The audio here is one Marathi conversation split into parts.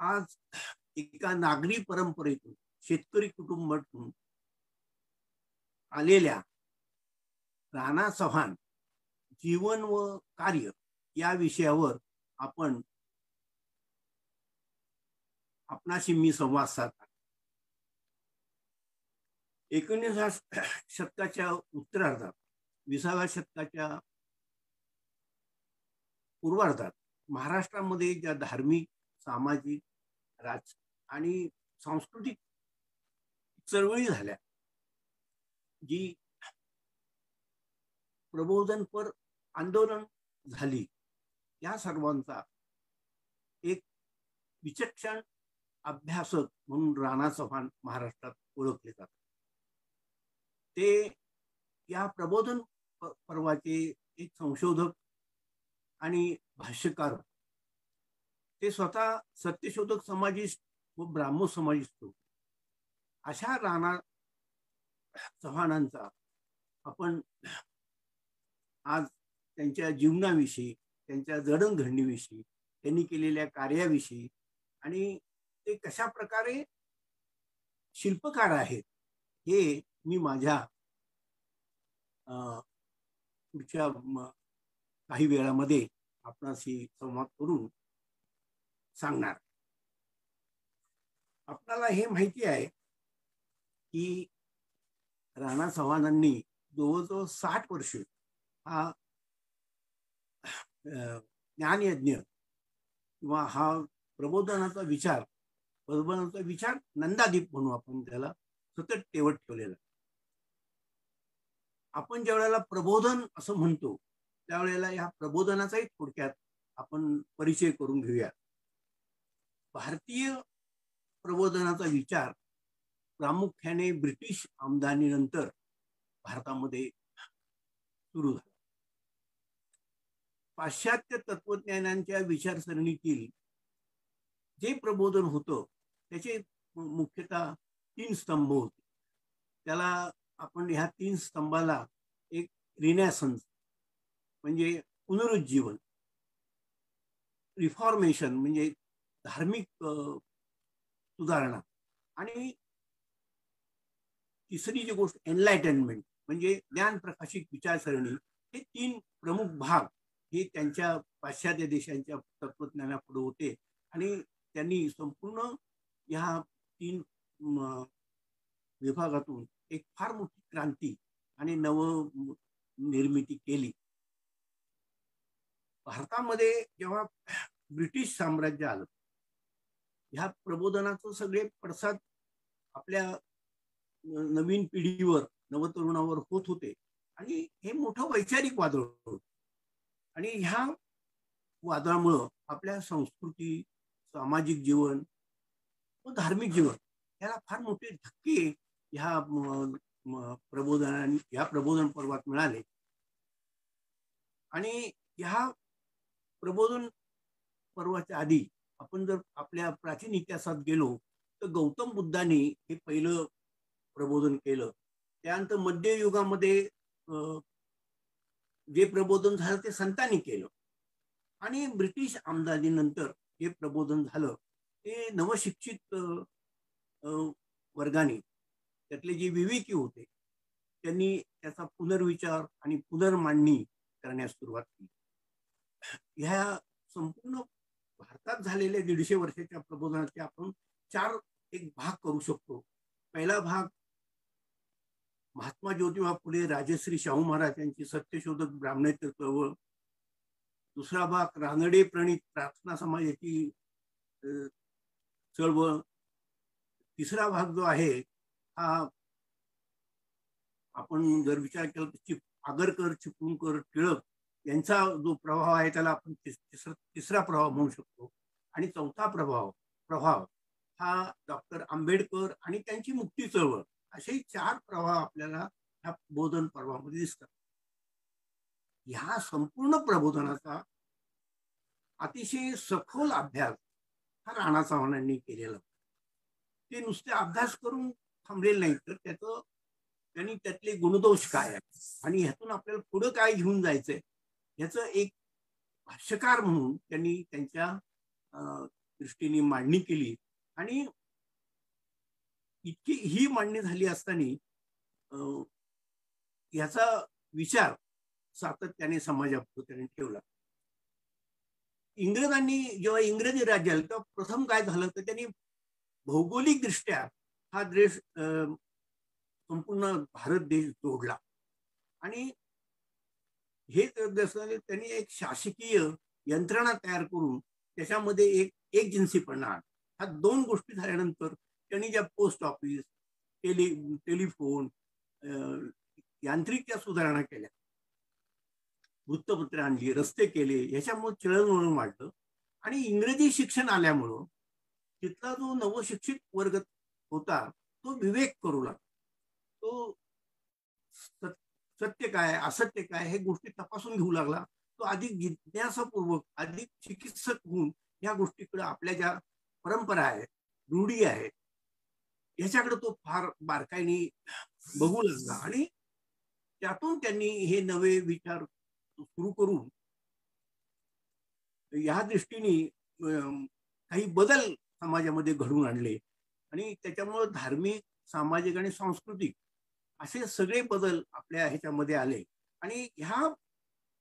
आज एका नागरी परंपरेतून शेतकरी कुटुंबातून आलेल्या राणा चव्हाण जीवन व कार्य या विषयावर आपण आपणाशी मी संवाद साधणार. 19व्या शतकाच्या उत्तरार्धात 20व्या शतकाच्या पूर्वार्धात महाराष्ट्रामध्ये ज्या धार्मिक, सामाजिक, राज आणि सांस्कृतिक चळवळी झाल्या, जी प्रबोधनपर आंदोलन झाली, या सर्वांचा एक विचक्षण अभ्यासक म्हणून राणा चव्हाण महाराष्ट्रात ओळखले जातात. ते या प्रबोधन पर्वाचे एक संशोधक आणि भाष्यकार. ते स्वतः सत्यशोधक समाजिस्ट व ब्राह्मो समाजिस्ट होते. अशा राणा चव्हाणांचा आपण आज त्यांच्या जीवनाविषयी, त्यांच्या जडणघडणीविषयी, त्यांनी केलेल्या कार्याविषयी आणि ते कशा प्रकारे शिल्पकार आहेत हे मी माझ्या पुढच्या काही वेळामध्ये आपणाशी संवाद करून सांगणार. आपल्याला हे माहिती आहे की राणा चव्हाणांनी जवळजवळ 60 वर्ष हा ज्ञानयज्ञ किंवा हा प्रबोधनाचा विचार नंदादीप म्हणून आपण त्याला सतत तेवत ठेवलेला. आपण ज्या वेळेला प्रबोधन असं म्हणतो त्यावेळेला या प्रबोधनाचाही थोडक्यात आपण परिचय करून घेऊया. भारतीय प्रबोधनाचा विचार प्रामुख्याने ब्रिटिश आमदानीनंतर भारतामध्ये सुरू झाला. पाश्चात्य तत्वज्ञानांच्या विचारसरणीतील जे प्रबोधन होतं त्याचे मुख्यतः 3 स्तंभ होते. त्याला आपण ह्या 3 स्तंभाला एक रिनेसन्स म्हणजे पुनरुज्जीवन, रिफॉर्मेशन म्हणजे धार्मिक सुधारणा आणि तिसरी जी गोष्ट एनलाइटनमेंट म्हणजे ज्ञान प्रकाशित विचारसरणी, हे 3 प्रमुख भाग हे त्यांच्या पाश्चात्य देशांच्या तत्वज्ञानापुढे होते आणि त्यांनी संपूर्ण या 3 विभागातून एक फार मोठी क्रांती आणि नव निर्मिती केली. भारतामध्ये जेव्हा ब्रिटिश साम्राज्य आलं, ह्या प्रबोधनाचं सगळे पडसाद आपल्या नवीन पिढीवर, नवतरुणावर होत होते आणि हे मोठं वैचारिक वादळ होतं. आणि ह्या वादळामुळं आपल्या संस्कृती, सामाजिक जीवन व धार्मिक जीवन याला फार मोठे धक्के ह्या प्रबोधन पर्वात मिळाले. आणि ह्या प्रबोधन पर्वाच्या आधी आपण जर आपल्या प्राचीन इतिहासात गेलो तर गौतम बुद्धांनी हे पहिलं प्रबोधन केलं. त्यानंतर मध्ययुगामध्ये जे प्रबोधन झालं ते संतांनी केलं आणि ब्रिटिश आमदानीनंतर हे प्रबोधन झालं ते नवशिक्षित वर्गाने, त्यातले जे विवेकी होते त्यांनी त्याचा पुनर्विचार आणि पुनर्मांडणी करण्यास सुरुवात केली. ह्या संपूर्ण भारतात झालेल्या 150 वर्षाच्या प्रबोधनाचे आपण 4 भाग करू शकतो. पहिला भाग महात्मा ज्योतिबा फुले, राजश्री शाहू महाराज यांची सत्यशोधक ब्राह्मणेतर चळवळ. दुसरा भाग रानडे प्रणित प्रार्थना समाजाची चळवळ. तिसरा भाग जो आहे हा आपण जर विचार केला तर आगरकर, चिपळूणकर, टिळक यांचा जो प्रभाव आहे त्याला आपण तिसरा प्रभाव म्हणू शकतो. आणि चौथा प्रभाव हा डॉक्टर आंबेडकर आणि त्यांची मुक्ती चळवळ, असे 4 प्रभाव आपल्याला ह्या प्रबोधन पर्वामध्ये दिसतात. ह्या संपूर्ण प्रबोधनाचा अतिशय सखोल अभ्यास हा राणा चव्हाणांनी केलेला. ते नुसते अभ्यास करून थांबलेले नाही, तर त्यांनी त्यातले गुणदोष काय आहेत आणि ह्यातून आपल्याला पुढे काय घेऊन जायचंय याचं एक भाष्यकार म्हणून त्यांनी त्यांच्या दृष्टीने मांडणी केली आणि इतकी ही मांडणी झाली असताना याचा विचार सातत्याने समाजापुढे त्यांनी ठेवला. इंग्रजांनी जेव्हा इंग्रजी राज्य आलं तेव्हा प्रथम काय झालं तर त्यांनी भौगोलिक दृष्ट्या हा देश संपूर्ण भारत देश जोडला आणि हे त्यांनी एक शासकीय यंत्रणा तयार करून त्याच्यामध्ये एक जिन्सीपणा ह्या दोन गोष्टी झाल्यानंतर त्यांनी ज्या पोस्ट ऑफिस टेलिफोन यांत्रिक सुधारणा केल्या, वृत्तपत्र आणली, रस्ते केले, याच्यामुळे चळवळ वाढलं आणि इंग्रजी शिक्षण आल्यामुळं तिथला जो नवशिक्षित वर्ग होता तो विवेक करू लागला. तो सत्य काय असत्य काय हे गोष्टी तपासून घेऊ लागला. तो अधिक जिज्ञासापूर्वक अधिक चिकित्सक होऊन या गोष्टीकडे आपल्या ज्या परंपरा आहेत, रूढी आहेत, याच्याकडे तो फार बारकाईने बघू लागला आणि त्यातून त्यांनी हे नवे विचार सुरू करून या दृष्टीने काही बदल समाजामध्ये घडवून आणले आणि त्याच्यामुळे धार्मिक, सामाजिक आणि सांस्कृतिक असे सगळे बदल आपल्या ह्याच्यामध्ये आले आणि ह्या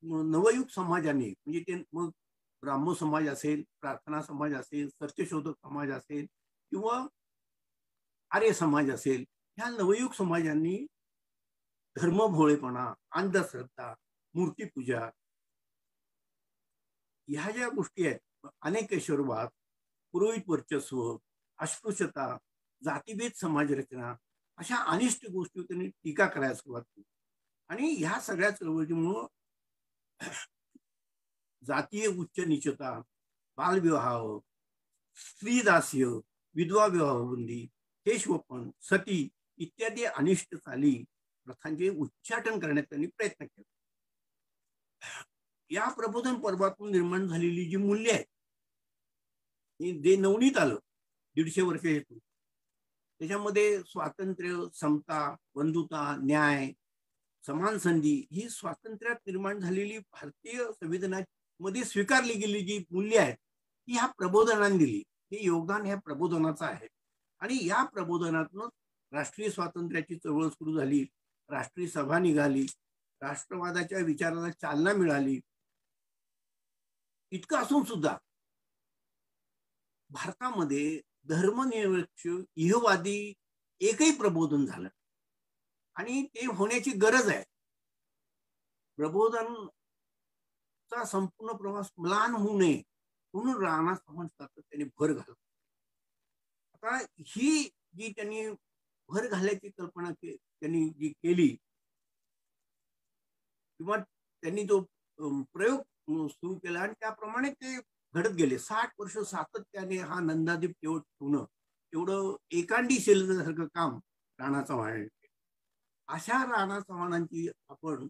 नवयुग समाजाने म्हणजे ते मग ब्राह्मो समाज असेल, प्रार्थना समाज असेल, सत्यशोधक समाज असेल किंवा आर्य समाज असेल, ह्या नवयुग समाजांनी धर्मभोळेपणा, अंधश्रद्धा, मूर्तीपूजा ह्या ज्या गोष्टी आहेत, अनेकेश्वरवाद, पुरोहित वर्चस्व, अस्पृश्यता, जातीभेद समाज रचना अशा अनिष्ट गोष्टी त्यांनी टीका करायला सुरुवात केली आणि ह्या सगळ्या चळवळीमुळं जातीय उच्च नीचता, बालविवाह, स्त्रीदास्य, विधवा विवाह बंदी, केशवपण, सती इत्यादी अनिष्ट चाली प्रथांचे उच्चाटन करण्यात त्यांनी प्रयत्न केला. या प्रबोधन पर्वातून निर्माण झालेली जी मूल्य आहेत जे नवनीत आलं 150 वर्ष हेतू, त्याच्यामध्ये स्वातंत्र्य, समता, बंधुता, न्याय, समान संधी ही स्वातंत्र्यात निर्माण झालेली भारतीय संविधानामध्ये स्वीकारली गेली जी मूल्य आहेत ती ह्या प्रबोधनाने दिली. हे योगदान ह्या प्रबोधनाचं आहे आणि या प्रबोधनातून राष्ट्रीय स्वातंत्र्याची चळवळ सुरू झाली, राष्ट्रीय सभा निघाली, राष्ट्रवादाच्या विचाराला चालना मिळाली. इतकं असून सुद्धा भारतामध्ये धर्मनिरपेक्ष इहवादी एकही प्रबोधन झालं आणि ते होण्याची गरज आहे. प्रबोधनचा संपूर्ण प्रवास म्लान होऊ नये म्हणून राणा समाज त्यांनी भर घालत. आता ही जी त्यांनी भर घालायची कल्पना त्यांनी जी केली किंवा त्यांनी जो प्रयोग सुरू केला आणि त्याप्रमाणे ते घडत गेले. 60 वर्ष सातत्याने हा नंदादीप ठेवणं एवढं एकांडी शेलसारखं काम राणा चव्हाण. अशा राणा चव्हाणांची आपण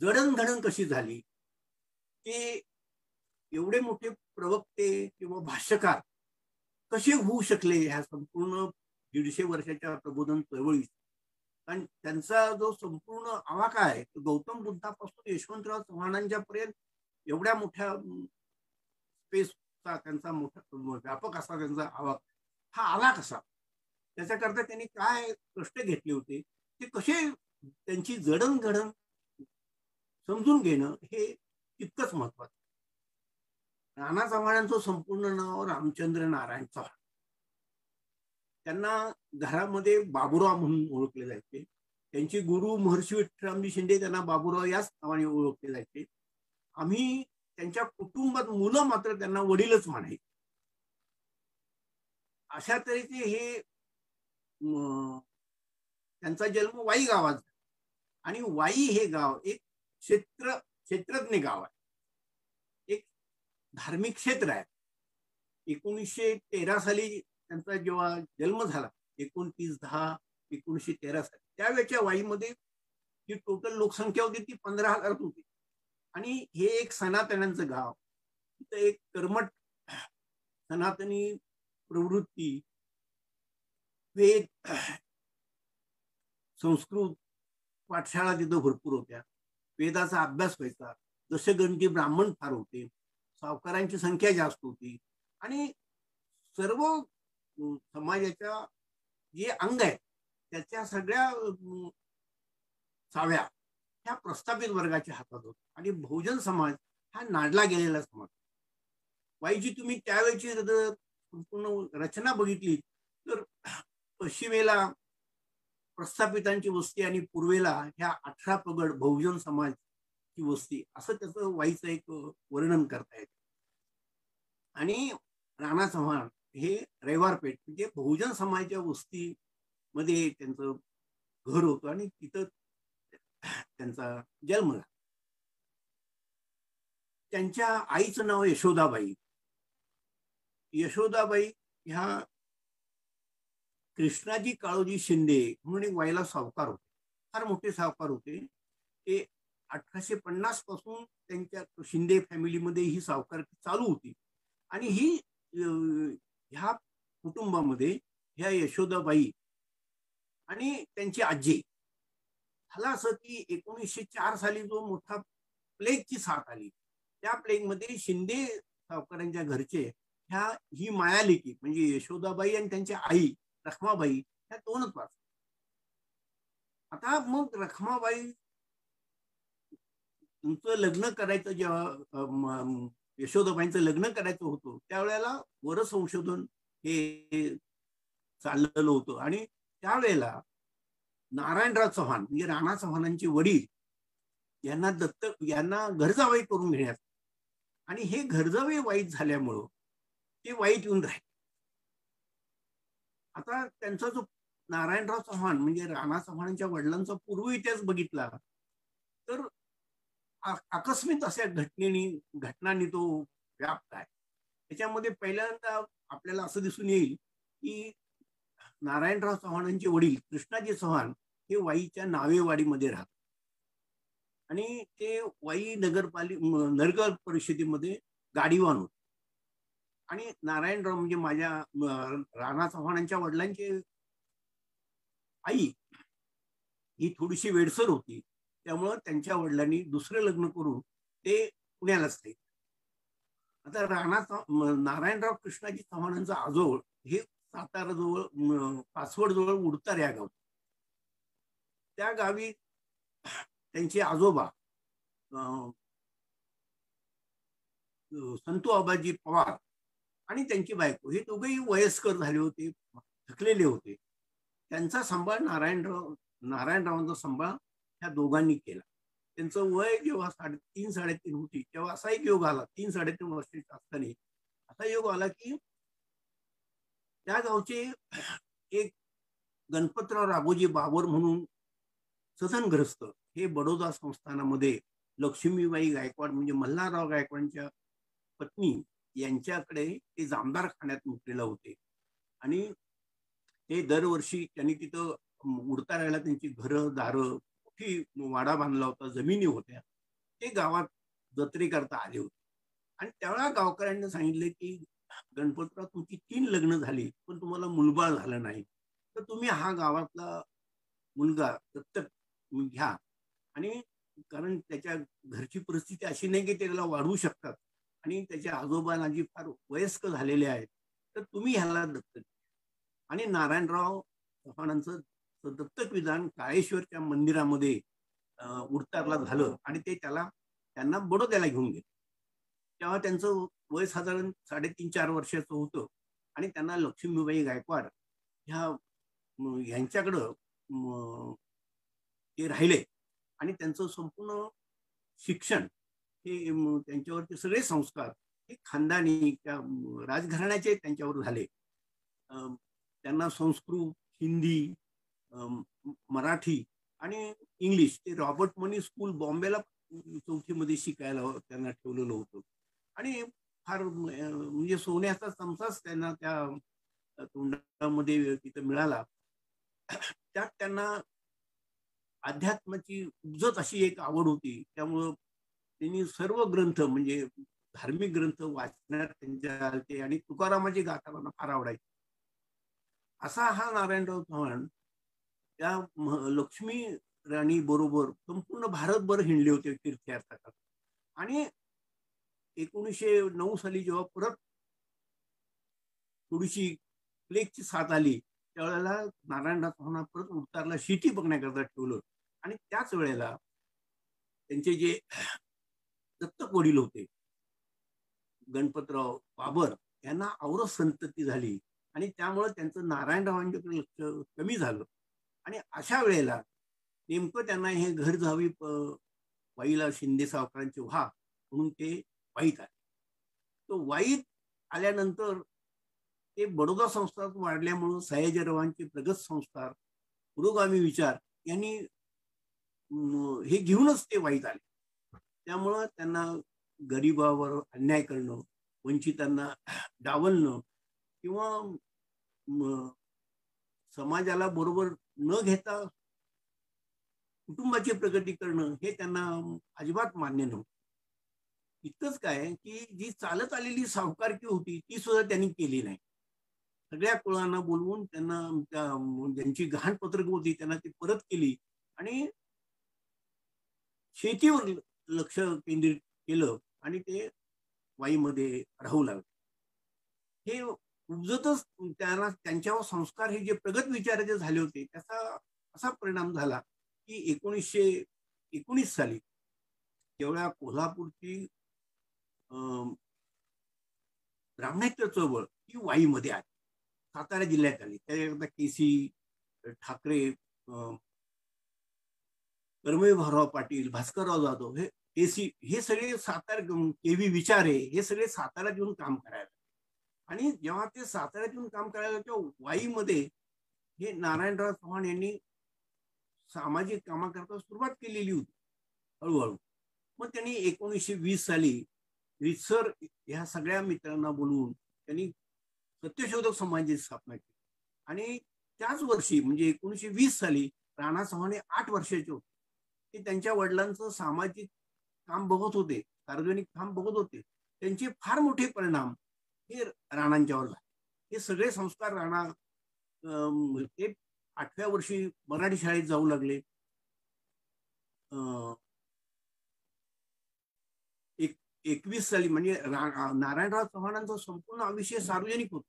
जडणघडण कशी झाली, ते एवढे मोठे प्रवक्ते किंवा भाष्यकार कसे होऊ शकले ह्या संपूर्ण 150 वर्षाच्या प्रबोधन चळवळीत. कारण त्यांचा जो संपूर्ण आवाका आहे तो गौतम बुद्धापासून यशवंतराव चव्हाणांच्या पर्यंत एवढ्या मोठ्या स्पेसचा त्यांचा मोठा व्यापक असा त्यांचा आवाका हा आला कसा, त्याच्याकरता त्यांनी काय कष्ट घेतले होते, ते कसे त्यांची जडणघडण समजून घेणं हे तितकंच महत्वाचं. राणा चव्हाणांचं संपूर्ण नाव रामचंद्र नारायण चव्हाण. त्यांना घरामध्ये बाबूराव म्हणून ओळखले जायचे. त्यांचे गुरु महर्षी विठ्ठलरामजी शिंदे त्यांना बाबूराव याच नावाने ओळखले जायचे. आम्ही त्यांच्या कुटुंबात मुलं मात्र त्यांना वडीलच म्हणायचे. अशा तऱ्हेचे हे त्यांचा जन्म वाई गावात आणि वाई हे गाव एक क्षेत्रज्ञ गाव आहे, एक धार्मिक क्षेत्र आहे. 1913 साली त्यांचा जेव्हा जन्म झाला 29/10/1913 साली, त्यावेळेच्या वाईमध्ये जी टोटल लोकसंख्या होती ती 15,000 होती आणि हे एक सनातन्यांचं गाव. तिथं एक कर्मठ सनातनी प्रवृत्ती, वेद, संस्कृत पाठशाळा तिथं भरपूर होत्या. वेदाचा अभ्यास व्हायचा. दशगणिकी ब्राह्मण फार होते. सावकारांची संख्या जास्त होती. आणि सर्व समाजाच्या जे अंग आहेत त्याच्या सगळ्या चाव्या ह्या प्रस्थापित वर्गाच्या हातात होत. आणि बहुजन समाज हा नाडला गेलेला समाज. वाईची तुम्ही त्यावेळेची संपूर्ण रचना बघितली तर पश्चिमेला प्रस्थापितांची वस्ती आणि पूर्वेला ह्या 18 पगड बहुजन समाजची वस्ती, असं त्याचं वाईचं एक वर्णन करता येत. आणि राणा चव्हाण हे रविवारपेठ म्हणजे बहुजन समाजाच्या वस्तीमध्ये त्यांचं घर होतं आणि तिथं त्यांचा जन्म झाला. त्यांच्या आईचं नाव यशोदाबाई. यशोदाबाई ह्या कृष्णाजी काळोजी शिंदे म्हणून एक वाईला सावकार होते, फार मोठे सावकार होते. ते 1850 पासून त्यांच्या शिंदे फॅमिलीमध्ये ही सावकारकी चालू होती. आणि ही ह्या कुटुंबामध्ये ह्या यशोदाबाई आणि त्यांची आजी, झालं असं की 1904 साली जो मोठा प्लेगची साथ आली, त्या प्लेगमध्ये शिंदे सावकारांच्या घरचे ही मायालेकी म्हणजे यशोदाबाई आणि त्यांच्या आई रखमाबाई ह्या दोनच वाचल्या. आता मग रखमाबाई तुमचं लग्न करायचं, जेव्हा यशोदाबाईंचं लग्न करायचं होतं त्यावेळेला वर संशोधन हे चाललेलं होतं. आणि त्यावेळेला नारायणराव चव्हाण म्हणजे राणा चव्हाणांचे वडील यांना घरजावाई करून घेण्यात, आणि हे घरजावाई वाईट झाल्यामुळं ते वाईट येऊन राहिले. आता त्यांचा जो नारायणराव चव्हाण म्हणजे राणा चव्हाणांच्या वडिलांचा पूर्व इतिहास बघितला तर आकस्मिक अशा घटनांनी तो व्याप्त आहे. त्याच्यामध्ये पहिल्यांदा आपल्याला असं दिसून येईल की नारायणराव चव्हाणांचे वडील कृष्णाजी चव्हाण हे वाईच्या नावेवाडीमध्ये राहतात आणि ते वाई नगर परिषदेमध्ये गाडीवान होते. आणि नारायणराव म्हणजे माझ्या राणा चव्हाणांच्या वडिलांची आई ही थोडीशी वेडसर होती, त्यामुळं त्यांच्या वडिलांनी दुसरं लग्न करून ते पुण्यालाच राहिले. आता नारायणराव कृष्णाजी चव्हाणांचा आजोळ हे सातारा जवळ पाचवड जवळ उडतार या गाव, त्या गावी त्यांचे आजोबा संतू आबाजी पवार आणि त्यांची बायको हे दोघेही वयस्कर झाले होते, थकलेले होते. त्यांचा सांभाळ नारायणरावांचा सांभाळ ह्या दोघांनी केला. त्यांचं वय जेव्हा 3-3.5 होती तेव्हा असा एक योग आला, 3-3.5 वर्षाचा असताना असा योग आला की त्या गावचे एक गणपतराव राघोजी बाबर म्हणून सदनग्रस्त हे बडोदा संस्थानामध्ये लक्ष्मीबाई गायकवाड म्हणजे मल्हारराव गायकवाडांच्या पत्नी यांच्याकडे ते जामदार खाण्यात मुकलेले होते. आणि ते दरवर्षी त्यांनी तिथं उडता राहायला त्यांची घरं दारं मोठी वाडा बांधला होता, जमिनी होत्या. ते गावात जत्रे करता आले होते. आणि त्यावेळेला गावकऱ्यांनी सांगितले की गणपतराव तुमची 3 लग्न झाली पण तुम्हाला मुलबाळ झालं नाही, तर तुम्ही हा गावातला मुलगा दत्तक घ्या. आणि कारण त्याच्या घरची परिस्थिती अशी नाही की त्याला वाढवू शकतात आणि त्याच्या आजोबांना जी फार वयस्क झालेले आहेत, तर तुम्ही ह्याला दत्तक. आणि नारायणराव चव्हाणांचं दत्तक विधान काळेश्वरच्या मंदिरामध्ये उडतारला झालं आणि ते त्यांना बडोद्याला घेऊन गेले. तेव्हा त्यांचं वय साधारण 3.5-4 वर्षाचं होतं आणि त्यांना लक्ष्मीबाई गायकवाड ह्यांच्याकडं ते राहिले. आणि त्यांचं संपूर्ण शिक्षण हे त्यांच्यावरचे सगळे संस्कार हे खानदानी त्या राजघराण्याचे त्यांच्यावर झाले. त्यांना संस्कृत, हिंदी, मराठी आणि इंग्लिश ते रॉबर्ट मनी स्कूल बॉम्बेला 4थीमध्ये शिकायला त्यांना ठेवलेलं होतं. आणि फार म्हणजे सोन्याचा चमचाच त्यांना त्या तोंडामध्ये तिथं मिळाला. त्यात त्यांना अध्यात्माची उपजत अशी एक आवड होती, त्यामुळं त्यांनी सर्व ग्रंथ म्हणजे धार्मिक ग्रंथ वाचण्यात त्यांच्या आले आणि तुकारामाची गाथा त्यांना फार आवडायची. असा हा नारायणराव चव्हाण त्या लक्ष्मी राणी बरोबर संपूर्ण भारतभर हिंडले होते तीर्थयात्रा. आणि 1909 साली जेव्हा परत थोडीशी प्लेगची साथ आली त्यावेळेला नारायणराव चव्हाण परत उतारला शेती बघण्याकरता ठेवलं. आणि त्याच वेळेला त्यांचे जे दत्तक वडील होते गणपतराव बाबर यांना औरस संतती झाली आणि त्यामुळे त्यांचं नारायणरावांच्याकडे लक्ष कमी झालं. आणि अशा वेळेला नेमकं त्यांना हे घर जावी वाईला शिंदे सावकारांचे व्हा म्हणून ते वाईत आले. तो वाईत आल्यानंतर ते बडोदा संस्थानात वाढल्यामुळं सयाजीरावांचे प्रगत संस्कार पुरोगामी विचार यांनी हे घेऊनच ते वाईत आले. त्यामुळं त्यांना गरिबावर अन्याय करणं, वंचितांना डावलणं किंवा समाजाला बरोबर न घेता कुटुंबाची प्रगती करणं हे त्यांना अजिबात मान्य नव्हतं. इतकंच काय की जी चालत आलेली सावकारकी होती ती सुद्धा त्यांनी केली नाही. सगळ्या कुळांना बोलवून त्यांना ज्यांची गहाण पत्रक होती त्यांना ती परत केली आणि शेतीवर लक्ष केंद्रित केलं आणि ते वाईमध्ये राहू लागले. हे उपजतच त्यांना त्यांच्यावर संस्कार हे जे प्रगत विचाराचे झाले होते त्याचा असा परिणाम झाला की 1919 साली जेवढ्या कोल्हापूरची ब्राह्मणेतर चळवळ ही वाईमध्ये आली, सातारा जिल्ह्यात आली. त्याकरता केसी ठाकरे, कर्मवीर भाऊराव पाटील, भास्करराव जाधव हे केसी हे सगळे सातारा केवी विचारे हे सगळे साताऱ्यात येऊन काम करायला. आणि जेव्हा ते साताऱ्यात येऊन काम करायला तेव्हा वाईमध्ये हे नारायणराव चव्हाण यांनी सामाजिक कामाकरता सुरुवात केलेली होती हळूहळू. मग त्यांनी 1920 साली रितसर ह्या सगळ्या मित्रांना बोलवून त्यांनी सत्यशोधक समाजाची स्थापना केली. आणि त्याच वर्षी म्हणजे 1920 साली राणा चव्हाण 8 वर्षाचे होते. ते त्यांच्या वडिलांचं सामाजिक काम बघत होते, सार्वजनिक काम बघत होते. त्यांचे फार मोठे परिणाम हे राणांच्यावर झाले. हे सगळे संस्कार राणा ते 8व्या वर्षी मराठी शाळेत जाऊ लागले. 21 साली म्हणजे नारायणराव चव्हाणांचा संपूर्ण आयुष्य सार्वजनिक होतं.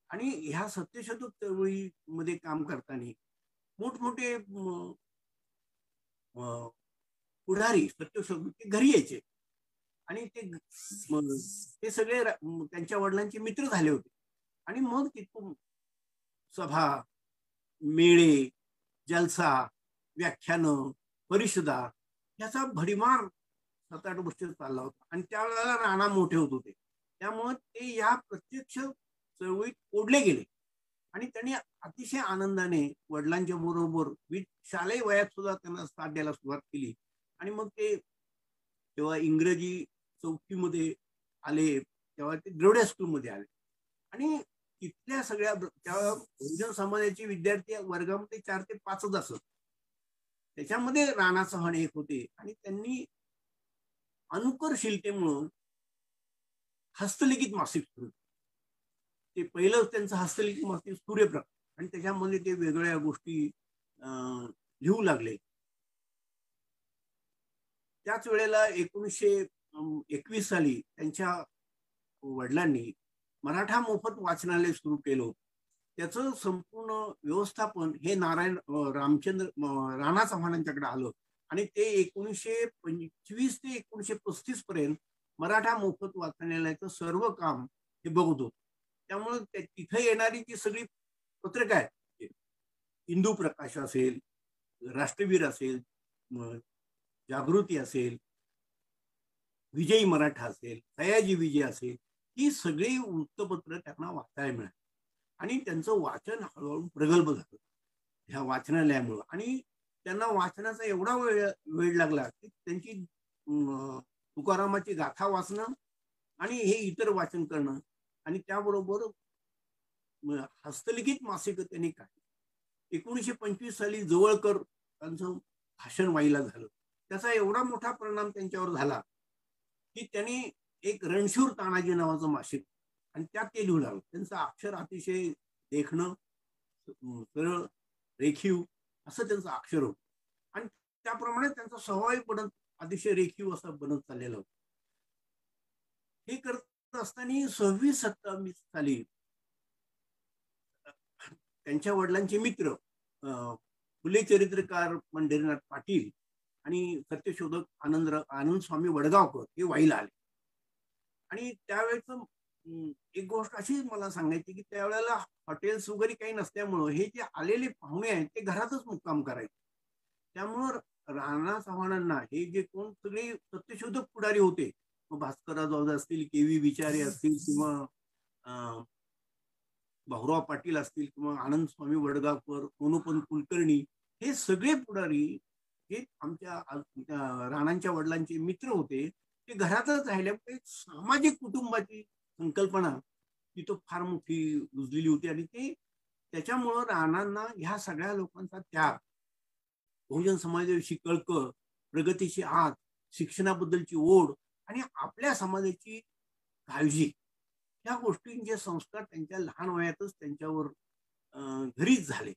आणि ह्या सत्यशोधक चळवळीमध्ये काम करताना मोठमोठे पुढारी सत्यशोधक ते घरी यायचे आणि ते सगळे त्यांच्या वडिलांचे मित्र झाले होते. आणि मग तिथून सभा, मेळे, जलसा, व्याख्यानं, परिषदा याचा भडीमार 7-8 वर्ष चालला होता. आणि त्यावेळेला राणा मोठे होत होते त्यामुळे ते या प्रत्यक्ष चळवळीत ओढले गेले. आणि त्यांनी अतिशय आनंदाने वडिलांच्या बरोबर शालेय वयात सुद्धा त्यांना साथ द्यायला सुरुवात केली. आणि मग ते जेव्हा इंग्रजी चौथीमध्ये आले तेव्हा ते द्रविड स्कूलमध्ये आले. आणि तिथल्या सगळ्या बहुजन समाजाचे विद्यार्थी वर्गामध्ये 4 ते 5च असत. त्याच्यामध्ये राणा चव्हाण एक होते. आणि त्यांनी अनुकरशीलतेमुळं हस्तलिखित मासिक सुरू. ते पहिलं त्यांचं हस्तलिखित मासिक सूर्यप्रकाश आणि त्याच्यामध्ये ते वेगवेगळ्या गोष्टी लिहू लागले. त्याच वेळेला 1921 साली त्यांच्या वडिलांनी मराठा मोफत वाचनालय सुरू केलं. त्याचं संपूर्ण व्यवस्थापन हे राणा चव्हाणांच्याकडे आलं. आणि ते 1925 ते 1935 पर्यंत मराठा मोफत वाचनालयाचं सर्व काम हे बघत होतं. त्यामुळे तिथे येणारी जी सगळी पत्रकं आहेत, हिंदू प्रकाश असेल, राष्ट्रवीर असेल, जागृती असेल, विजयी मराठा असेल, सयाजी विजय असेल, ही सगळी वृत्तपत्र त्यांना वाचायला मिळाली. आणि त्यांचं वाचन हळूहळू प्रगल्भ झालं ह्या वाचनालयामुळं. आणि त्यांना वाचनाचा एवढा वेळ लागला की त्यांची तुकारामाची गाथा वाचणं आणि हे इतर वाचन करणं आणि त्याबरोबर हस्तलिखित मासिक त्यांनी काढली. 1925 साली जवळकर त्यांचं भाषण वाईला झालं. त्याचा एवढा मोठा परिणाम त्यांच्यावर झाला की त्यांनी एक रणशूर तानाजी नावाचं मासिक आणि त्यात ते लिहू लागलं. त्यांचं अक्षर अतिशय देखणं, सरळ, रेखीव असं त्यांचं अक्षर होतं. आणि त्याप्रमाणे त्यांचा स्वभाव बनत अतिशय रेखीव असं बनत चाललेलं होतं. हे करत असताना 26-27 साली त्यांच्या वडिलांचे मित्र फुले चरित्रकार पंढरीनाथ पाटील आणि सत्यशोधक आनंद स्वामी वडगावकर हे वाईला आले. आणि त्यावेळेस एक गोष्ट अशी मला सांगायची की त्यावेळेला हॉटेल्स वगैरे काही नसल्यामुळं हे जे आलेले पाहुणे आहेत ते घरातच मुक्काम करायचे. त्यामुळं राणा चव्हाणांना हे जे कोण सगळे सत्यशोधक पुढारी होते, भास्करराव असतील, केवी विचारे असतील, किंवा भाऊराव पाटील असतील, किंवा आनंद स्वामी वडगावकर, मोनोपंत कुलकर्णी, हे सगळे पुढारी हे आमच्या राणांच्या वडिलांचे मित्र होते. ते घरातच राहिल्यामुळे सामाजिक कुटुंबाची संकल्पना तिथं फार मोठी रुजलेली होती. आणि ते त्याच्यामुळं राणांना ह्या सगळ्या लोकांचा त्याग, बहुजन समाजाविषयी कळकळ, प्रगतीची आस, शिक्षणाबद्दलची ओढ आणि आपल्या समाजाची काळजी, ह्या गोष्टींचे संस्कार त्यांच्या लहान वयातच त्यांच्यावर घरीच झाले.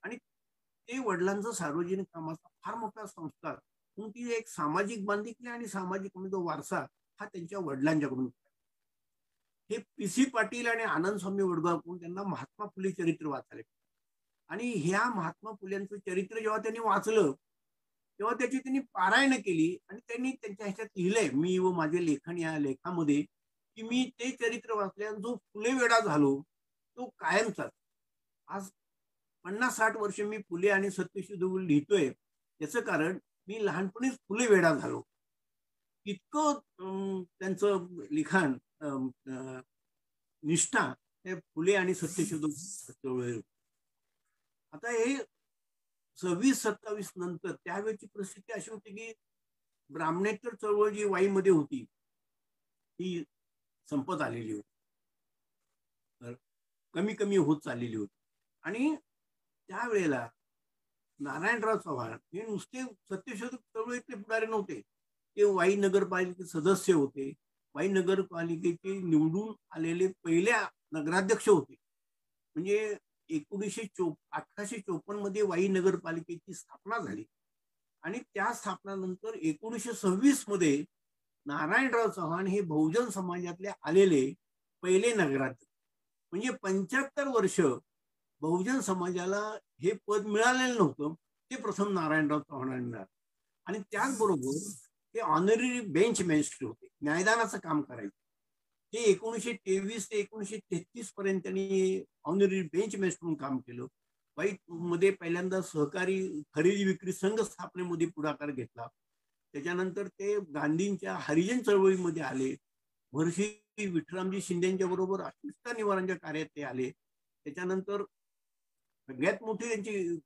आणि ते वडिलांचा सार्वजनिक कामाचा फार मोठा संस्कार, म्हणून ती एक सामाजिक बांधिलकी आणि सामाजिक वारसा हा त्यांच्या वडिलांच्याकडून. हे पी.सी. पाटील आणि आनंद स्वामी वडगावकर त्यांना महात्मा फुले चरित्र वाचायला, आणि ह्या महात्मा फुल्यांचं चरित्र जेव्हा त्यांनी वाचलं तेव्हा त्याची त्यांनी पारायण केली. आणि त्यांनी त्यांच्या ह्याच्यात लिहिलंय, मी व माझे लेखन या लेखामध्ये, की मी ते चरित्र वाचल्यावर जो फुले वेडा झालो तो कायमचाच. आज 50-60 वर्ष मी फुले आणि सत्यशोधक लिहितोय, याचं कारण मी लहानपणीच फुले वेडा झालो. इतकं त्यांचं लिखाण, निष्ठा हे फुले आणि सत्यशोधक. आता हे 26-27 नंतर त्यावेळेची परिस्थिती अशी होती की ब्राह्मणेतर चळवळ जी वाईमध्ये होती ती संपत आलेली होती, कमी कमी होत चाललेली होती. आणि त्यावेळेला नारायणराव चव्हाण हे नुसते सत्यशोधक चळवळीतले पुढारी नव्हते, ते वाई नगरपालिकेचे सदस्य होते. वाई नगरपालिकेचे निवडून आलेले पहिल्या नगराध्यक्ष होते. म्हणजे 1854 मध्ये वाई नगरपालिकेची स्थापना झाली. आणि त्या स्थापनानंतर 1926 मध्ये नारायणराव चव्हाण हे बहुजन समाजातले आलेले पहिले नगराध्यक्ष. म्हणजे 75 वर्ष बहुजन समाजाला हे पद मिळालेलं नव्हतं, ते प्रथम नारायणराव चव्हाणांना मिळालं. आणि त्याचबरोबर ते ऑनररी बेंच मॅजिस्ट्रेट होते, न्यायदानाचं काम करायचे. ते 1923 ते 1933 पर्यंत त्यांनी ऑनररी बेंच मॅजिस्ट्रेट म्हणून काम केलं. वाईट मध्ये पहिल्यांदा सहकारी खरेदी विक्री संघ स्थापनेमध्ये पुढाकार घेतला. त्याच्यानंतर ते गांधींच्या हरिजन चळवळीमध्ये आले. महर्षी विठ्ठलरामजी शिंदेच्या बरोबर अस्पृश्यता निवारणाच्या कार्यात ते आले. त्याच्यानंतर सगळ्यात मोठी त्यांची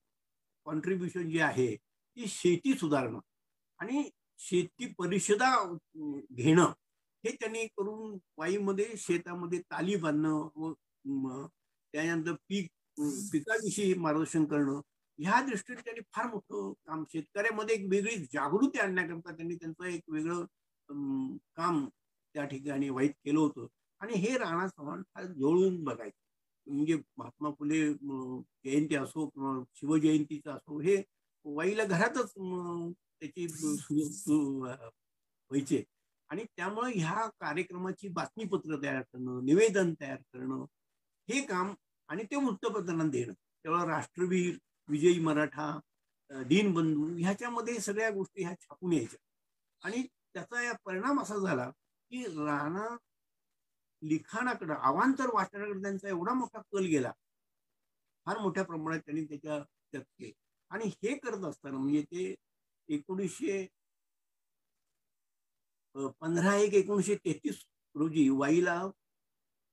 कॉन्ट्रीब्युशन जी आहे ती शेती सुधारणं आणि शेती परिषदा घेणं, हे त्यांनी करून वाईमध्ये शेतामध्ये ताली बांधणं व त्यानंतर पिकाविषयी मार्गदर्शन करणं, ह्या दृष्टीने त्यांनी फार मोठं काम, शेतकऱ्यामध्ये एक वेगळी जागृती आणण्याकरता त्यांनी त्यांचं एक वेगळं काम त्या ठिकाणी वाईट केलं होतं. आणि हे राणा चव्हाण फार जवळून बघायचं. म्हणजे महात्मा फुले जयंती असो किंवा शिवजयंतीचा असो, हे वाईला घरातच त्याची व्हायचे. आणि त्यामुळे ह्या कार्यक्रमाची बातमीपत्र तयार करणं, निवेदन तयार करणं, हे काम, आणि ते वृत्तपत्रांना देणं. तेव्हा राष्ट्रवीर, विजयी मराठा, दीनबंधू, ह्याच्यामध्ये सगळ्या गोष्टी ह्या छापून यायच्या. आणि त्याचा या परिणाम असा झाला की राणा लिखाणाकडे, अवांतर वाचनाकडे त्यांचा एवढा मोठा कल गेला, फार मोठ्या प्रमाणात त्यांनी त्याच्यात केले. आणि हे करत असताना म्हणजे ते 1915-1933 रोजी वाईला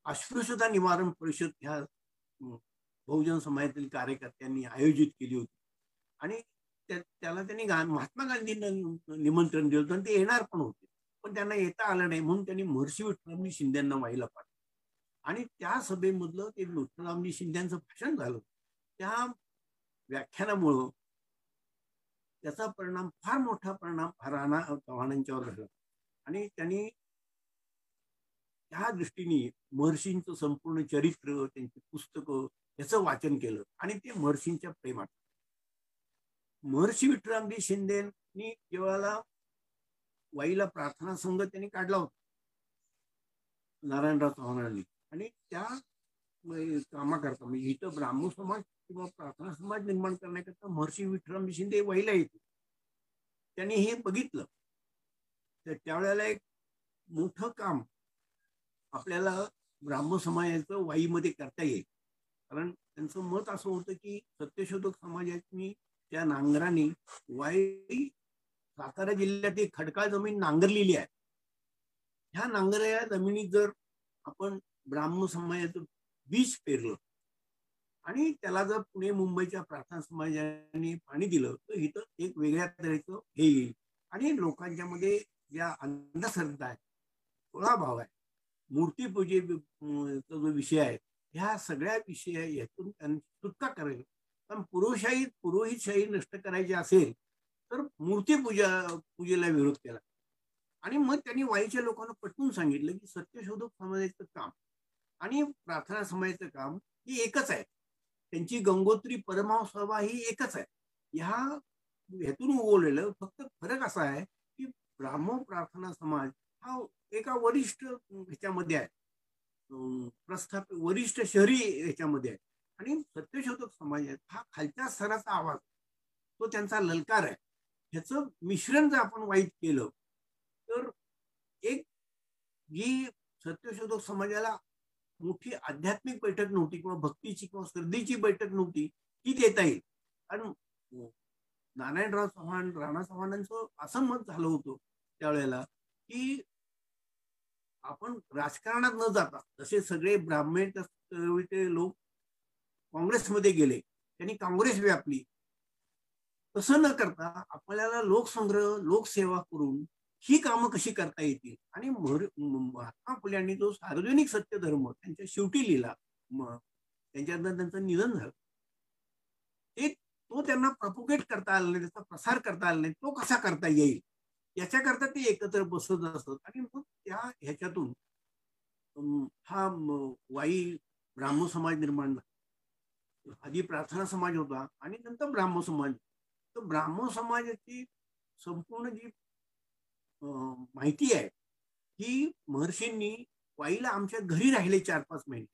अस्पृश्यता निवारण परिषद ह्या बहुजन समाजातील कार्यकर्त्यांनी आयोजित केली होती. आणि त्याला त्यांनी महात्मा गांधींना निमंत्रण दिलं होतं आणि ते येणार पण होते, पण त्यांना येता आलं नाही. म्हणून त्यांनी महर्षी विठ्ठलरामजी शिंदेंना वाईला पाठवलं. आणि त्या सभेमधलं ते विठ्ठलरामजी शिंदेंचं भाषण झालं. त्या व्याख्यानामुळं त्याचा परिणाम, फार मोठा परिणाम राणा चव्हाणांच्यावर झाला. आणि त्यांनी त्या दृष्टीने महर्षींचं संपूर्ण चरित्र, त्यांची पुस्तकं याचं वाचन केलं. आणि ते महर्षींच्या प्रेमात. महर्षी विठ्ठलरामजी शिंदेनी जेव्हा वाईला प्रार्थना संघ त्यांनी काढला होता नारायणराव चव्हाणांनी, आणि त्या कामाकरता म्हणजे इथं ब्राह्मण समाज किंवा प्रार्थना समाज निर्माण करण्याकरता महर्षी विठ्ठलरामजी शिंदे वाईला येते. त्यांनी हे बघितलं तर त्यावेळेला एक मोठं काम आपल्याला ब्राह्मण समाजाचं वाईमध्ये करता येईल. कारण त्यांचं मत असं होतं की सत्यशोधक समाजाची त्या नांगराने वाई सातारा जिल्ह्यात एक खडकाळ जमीन नांगरलेली आहे. ह्या नांगरलेल्या जमिनीत जर आपण ब्राह्मण समाजाचं बीज पेरलं आणि त्याला जर पुणे मुंबईच्या प्रार्थना समाजाने पाणी दिलं तर इथं एक वेगळ्या तऱ्हेचं हे येईल आणि लोकांच्या मध्ये ज्या अंधश्रद्धा आहे, भाव आहे, मूर्तीपूजेचा जो विषय आहे, ह्या सगळ्या विषय यातून सुटका करेल. पण पुरोहितशाही नष्ट करायची असेल तर पूजेला विरोध केला आणि मग त्यांनी वाईच्या लोकांना पटवून सांगितलं की सत्यशोधक समाजाचं काम आणि प्रार्थना समाजाचं काम ही एकच आहे. त्यांची गंगोत्री परमहंस सभा ही एकच आहे. ह्यातून उगवलेलं फक्त फरक असा आहे की ब्राह्मण प्रार्थना समाज हा एका वरिष्ठ ह्याच्यामध्ये आहे, प्रस्थापित वरिष्ठ शहरी ह्याच्यामध्ये आहे आणि सत्यशोधक समाज हा खालच्या स्तराचा आवाज, तो त्यांचा ललकार आहे. ह्याचं मिश्रण जर आपण वाईट केलं तर एक जी सत्यशोधक समाजाला मोठी आध्यात्मिक बैठक नव्हती किंवा भक्तीची किंवा श्रद्धेची बैठक नव्हती ती देता येईल. कारण नारायणराव चव्हाण, राणा चव्हाणांचं असं मत झालं होतं त्यावेळेला की आपण राजकारणात न जाता, जसे सगळे ब्राह्मण लोक काँग्रेसमध्ये गेले, त्यांनी काँग्रेस व्यापली, तसं न करता आपल्याला लोकसंग्रह, लोकसेवा करून ही कामं कशी करता येतील. आणि महात्मा फुल्यांनी जो सार्वजनिक सत्य धर्म त्यांच्या शेवटी लिहिला, त्यांच्यानंतर त्यांचं निधन झालं, तो त्यांना प्रपोगेट करता आला नाही, त्याचा प्रसार करता आला नाही. तो कसा करता येईल याच्याकरता ते एकत्र बसत असत आणि मग त्या ह्याच्यातून हा वाई ब्राह्मण समाज निर्माण झाला. आधी प्रार्थना समाज होता आणि नंतर ब्राह्मण समाज. तर ब्राह्मण समाजाची संपूर्ण जी माहिती आहे की महर्षींनी वाईला आमच्या घरी राहिले 4-5 महिने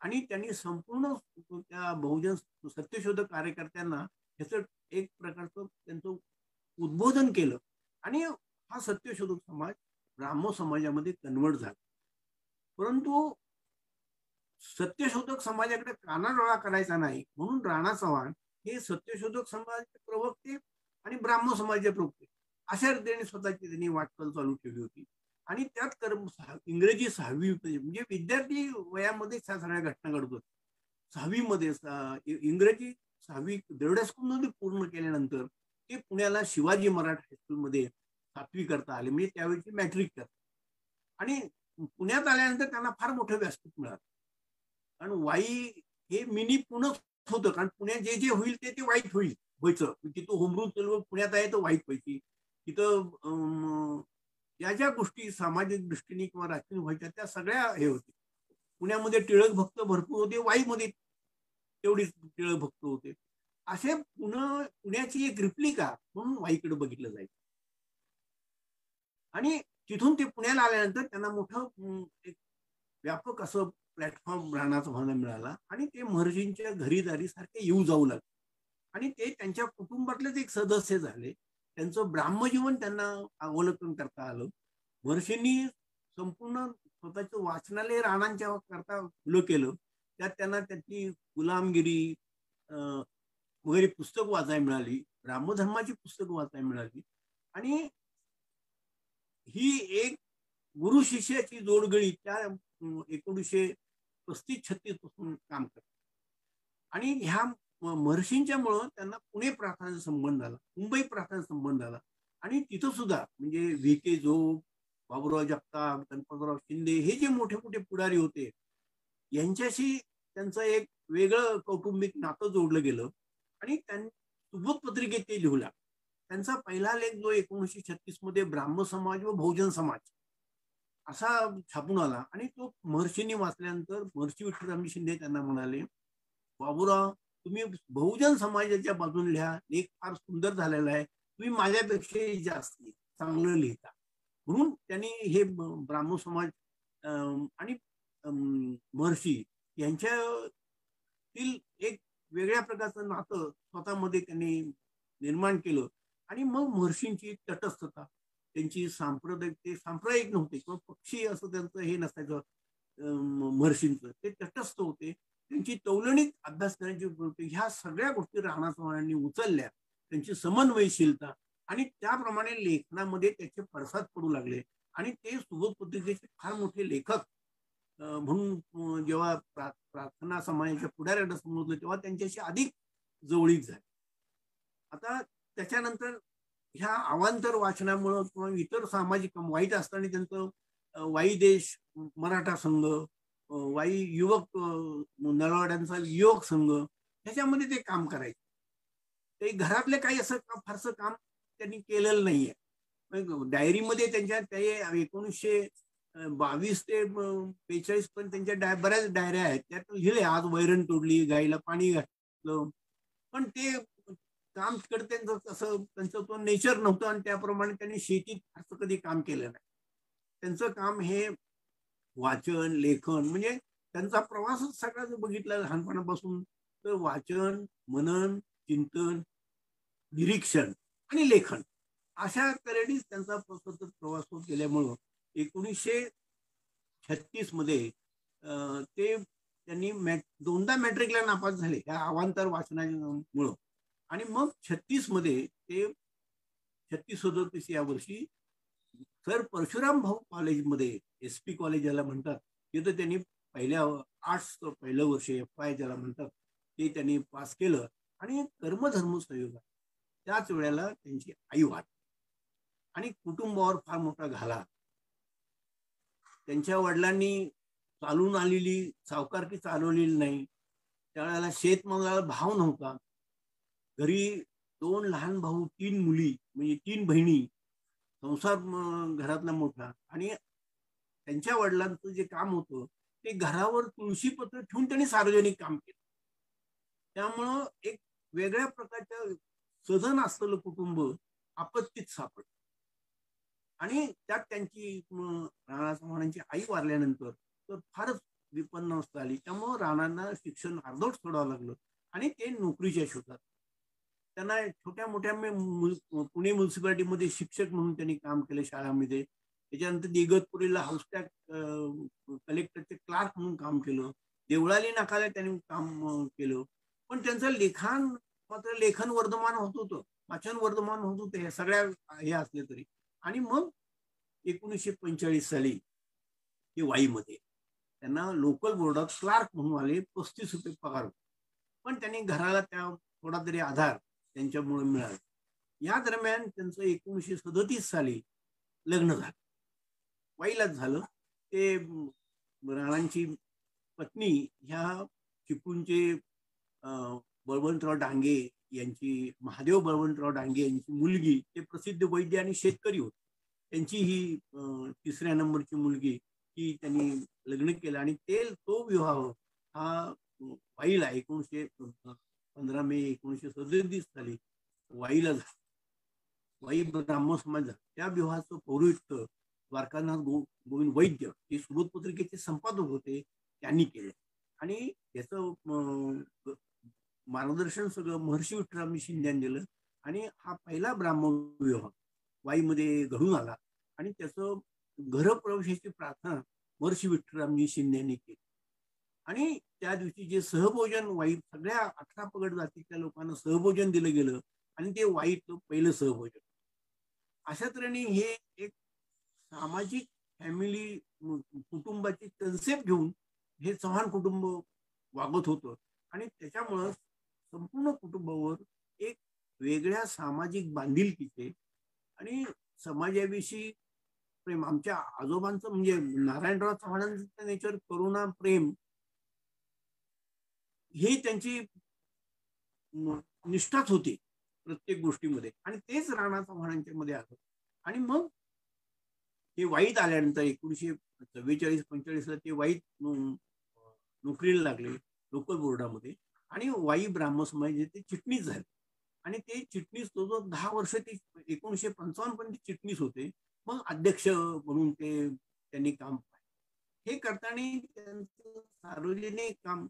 आणि त्यांनी संपूर्ण त्या बहुजन सत्यशोधक कार्यकर्त्यांना ह्याचं एक प्रकारचं त्यांचं उद्बोधन केलं आणि हा सत्यशोधक समाज ब्राह्मण समाजामध्ये कन्वर्ट झाला. परंतु सत्यशोधक समाजाकडे कानाडोळा करायचा नाही म्हणून राणा चव्हाण हे सत्यशोधक समाजाचे प्रवक्ते आणि ब्राह्मण समाजाचे प्रवक्ते अशा रीतीने स्वतःची त्यांनी वाटचाल चालू ठेवली होती. आणि त्यात इंग्रजी 6वी म्हणजे विद्यार्थी वयामध्ये ह्या सगळ्या घटना घडत होत्या. 6वी मध्ये इंग्रजी 6वी दरोडा स्कूलमध्ये पूर्ण केल्यानंतर ते पुण्याला शिवाजी मराठा हायस्कूलमध्ये 7वी करता आले, म्हणजे त्यावेळी मॅट्रिक करता. आणि पुण्यात आल्यानंतर त्यांना फार मोठं व्यासपीठ मिळालं. कारण वाई हे मिनी पुणंच होतं, कारण पुण्यात जे जे होईल ते वाईट व्हायचं. तिथं होमरूल पुण्यात आहे तर वाईट व्हायची. तिथं या ज्या गोष्टी सामाजिक दृष्टीने किंवा राजकीय व्हायच्या त्या सगळ्या हे होते. पुण्यामध्ये टिळक भक्त भरपूर होते, वाईमध्ये तेवढीच टिळक भक्त होते. असे पुण्याची एक रिप्लिका म्हणून वाईकडे बघितलं जायचं. आणि तिथून ते पुण्याला आल्यानंतर त्यांना मोठं एक व्यापक असं प्लॅटफॉर्म राहण्याचा व्हायला मिळाला आणि ते महर्षींच्या घरीदारी सारखे येऊ जाऊ लागले आणि ते त्यांच्या कुटुंबातलेच एक सदस्य झाले. त्यांचं ब्राह्मजीवन त्यांना अवलोकन करता आलं. महर्षींनी संपूर्ण स्वतःचं वाचनालय राणांच्या करता खुलं केलं. त्यात त्यांना त्याची गुलामगिरी वगैरे पुस्तक वाचायला मिळाली, ब्राह्मधर्माची पुस्तकं वाचायला मिळाली आणि ही एक गुरु शिष्याची जोडगळी त्या 1935-36 पासून काम करते. आणि ह्या महर्षींच्या मुळे त्यांना पुणे प्रार्थनेचा संबंध आला, मुंबई प्रार्थनेचा संबंध आला आणि तिथं सुद्धा म्हणजे V.K. जोग, बाबूराव जगताप, गणपतराव शिंदे हे जे मोठे मोठे पुढारी होते यांच्याशी त्यांचं एक वेगळं कौटुंबिक नातं जोडलं गेलं आणि त्यांनी सुबोध पत्रिकेत ते लिहिला. त्यांचा पहिला लेख जो 1936 मध्ये ब्राह्मण समाज व बहुजन समाज असा छापून आला आणि तो महर्षींनी वाचल्यानंतर महर्षी विठ्ठलरामजी शिंदे त्यांना म्हणाले, बाबूराव तुम्ही बहुजन समाजाच्या बाजूने लिहा, लेख फार सुंदर झालेला आहे, तुम्ही माझ्यापेक्षा जास्त चांगलं लिहिता. म्हणून त्यांनी हे ब्राह्मण समाज आणि महर्षी यांच्यातील एक वेगळ्या प्रकारचं नातं स्वतःमध्ये त्यांनी निर्माण केलं. आणि मग महर्षींची तटस्थता, त्यांची सांप्रदायिक नव्हते किंवा पक्षी असं त्यांचं हे नसायचं. महर्षींचं ते तटस्थ होते, त्यांची तौलनिक अभ्यास करण्याची प्रवृत्ती, ह्या सगळ्या गोष्टी राणा चव्हाणांनी उचलल्या. त्यांची समन्वयशीलता आणि त्याप्रमाणे लेखनामध्ये त्याचे पडसाद पडू लागले. आणि ते सुबोध पत्रिकेचे फार मोठे लेखक म्हणून जेव्हा प्रार्थना समाजाच्या पुढाऱ्यांना समजलं तेव्हा त्यांच्याशी अधिक जवळीक झाली. आता त्याच्यानंतर ह्या अवांतर वाचनामुळं किंवा इतर सामाजिक वाईट असताना त्यांचं वाई देश मराठा संघ, वाई युवक नळवाड्यांचा युवक संघ, ह्याच्यामध्ये ते काम करायचे. ते घरातले काही असं फारसं काम त्यांनी केलेलं नाहीये. डायरीमध्ये त्यांच्या ते 1922 ते 45 पर्यंत त्यांच्या बऱ्याच डायऱ्या आहेत. त्यात लिहिले आज वैरण तोडली, गाईला पाणी घातलं. पण ते काम तिकडे तसं त्यांचं तो नेचर नव्हतं आणि त्याप्रमाणे त्यांनी शेतीत फारसं कधी काम केलं नाही. त्यांचं काम हे वाचन लेखन, म्हणजे त्यांचा प्रवासच सगळा जो बघितला लहानपणापासून, तर वाचन मनन चिंतन निरीक्षण आणि लेखन अशा तऱ्हेनेच त्यांचा सतत प्रवास होत गेल्यामुळं 1936 मध्ये ते त्यांनी दोनदा मॅट्रिकला नापास झाले या अवांतर वाचनामुळं. आणि मग 36 मध्ये ते 36-37 या वर्षी सर परशुराम भाऊ कॉलेजमध्ये, SP कॉलेज ज्याला म्हणतात, तिथं त्यांनी पहिल्या आर्ट्सचं पहिलं वर्ष FY ज्याला म्हणतात ते त्यांनी पास केलं. आणि कर्मधर्म संयोग त्याच वेळेला त्यांची आई वारली आणि कुटुंबावर फार मोठा घाला. त्यांच्या वडिलांनी चालून आलेली सावकारकी चालवलेली नाही. त्यावेळेला शेतमालाला भाव नव्हता. घरी 2 लहान भाऊ, 3 मुली, म्हणजे 3 बहिणी, संसार घरातला मोठा. आणि त्यांच्या वडिलांचं जे काम होतं ते घरावर तुळशीपत्र ठेवून त्यांनी सार्वजनिक काम केलं. त्यामुळं एक वेगळ्या प्रकारच्या सजन असलेलं कुटुंब आपत्तीत सापडलं. आणि त्यात त्यांची राणा चव्हाणांची आई वारल्यानंतर तर फारच विपन्न अवस्था आली. त्यामुळं राणांना शिक्षण अर्धवट सोडावं लागलं आणि ते नोकरीच्या शोधात. त्यांना छोट्या मोठ्या पुणे म्युन्सिपालिटीमध्ये शिक्षक म्हणून त्यांनी काम केलं शाळांमध्ये. त्याच्यानंतर इगतपुरीला हाऊसटॅग कलेक्टरचे क्लार्क म्हणून काम केलं. देवळाली नाकाला त्यांनी काम केलं. पण त्यांचं लिखाण मात्र लेखन वर्धमान होत होतं, वाचन वर्धमान होत होतं, हे सगळ्या हे असले तरी. आणि मग 1945 साली ते वाईमध्ये त्यांना लोकल बोर्डात क्लार्क म्हणून आले. 35 रुपये पगार. पण त्यांनी घराला त्या थोडा तरी आधार त्यांच्यामुळे मिळाला. या दरम्यान त्यांचं 1937 साली लग्न झालं, वाईलाच झालं. ते राणांची पत्नी ह्या चिपळूणचे बळवंतराव डांगे यांची, महादेव बळवंतराव डांगे यांची मुलगी, ते प्रसिद्ध वैद्य आणि शेतकरी होते. त्यांची ही 3ऱ्या नंबरची मुलगी, ती त्यांनी लग्न केलं. आणि तो विवाह हा वाईला 15 मे 1937 साली वाईला झाला. वाई ब्राह्मण समाज. त्या विवाहाचं पौरोहित्य द्वारकानाथ गोविंद वैद्य, हे सुबोध पत्रिकेचे संपादक होते, त्यांनी केले. आणि त्याचं मार्गदर्शन सगळं महर्षी विठ्ठलरामजी शिंदे यांनी दिलं. आणि हा पहिला ब्राह्मण विवाह वाईमध्ये घडून आला. आणि त्याचं घरप्रवेशाची प्रार्थना महर्षी विठ्ठलरामजी शिंदे यांनी केली. आणि त्या दिवशी जे सहभोजन वाई सगळ्या 18 पगड जातीच्या लोकांना सहभोजन दिलं गेलं. आणि ते वाईचं पहिलं सहभोजन. अशा तऱ्हेने हे एक सामाजिक फॅमिली कुटुंबाची कन्सेप्ट घेऊन हे चव्हाण कुटुंब वागत होतं. आणि त्याच्यामुळं संपूर्ण कुटुंबावर एक वेगळ्या सामाजिक बांधिलकीचे आणि समाजाविषयी प्रेम, आमच्या आजोबांचं म्हणजे नारायणराव चव्हाणांचं नेचर करुणा प्रेम, ही त्यांची निष्ठाच होती प्रत्येक गोष्टीमध्ये. आणि तेच राणा चव्हाणांच्या मध्ये आलं. आणि मग ते वाईत आल्यानंतर 1944-45 ते वाईत नोकरीला लागले लोकल बोर्डामध्ये. आणि वाई ब्राह्मण समाजाचे ते चिटणीस झाले. आणि ते चिटणीस तो 10 वर्ष ते 1955 पर्यंत चिटणीस होते. मग अध्यक्ष म्हणून ते त्यांनी काम पाहिलं. हे करताना त्यांचं सार्वजनिक काम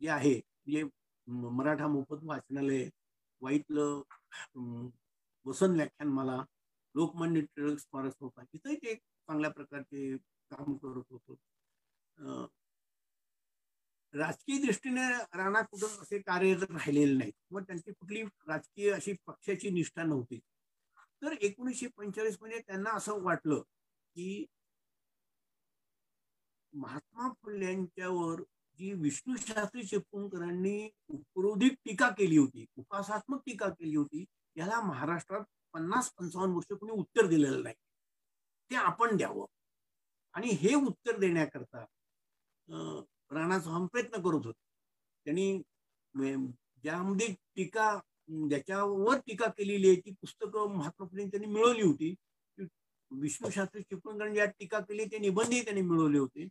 जे आहे, म्हणजे मराठा मोफत वाचनालय, वाईतलं वसन व्याख्यानमाला, लोकमान्य टिळक स्मारक संस्था, इथंही ते चांगल्या प्रकारचे काम करत होतं. राजकीय दृष्टीने राणा कुठं असे कार्यरत राहिलेले नाहीत, मग त्यांची कुठली राजकीय अशी पक्षाची निष्ठा नव्हती. तर 1945 मध्ये त्यांना असं वाटलं की महात्मा फुले यांच्यावर जी विष्णू शास्त्री चिपळूणकरांनी उपरोधिक टीका केली होती, उपासात्मक टीका केली होती, याला महाराष्ट्रात 50-55 वर्ष कोणी उत्तर दिलेलं नाही, ते आपण द्यावं. आणि हे उत्तर देण्याकरता राणा चव्हाण प्रयत्न करत होते. त्यांनी ज्यामध्ये टीका, ज्याच्यावर टीका केलेली आहे ती पुस्तकं महात्मा फुले त्यांनी मिळवली होती. विष्णू शास्त्री चिपळूणकरांनी ज्या टीका केली ते निबंधही त्यांनी मिळवले होते.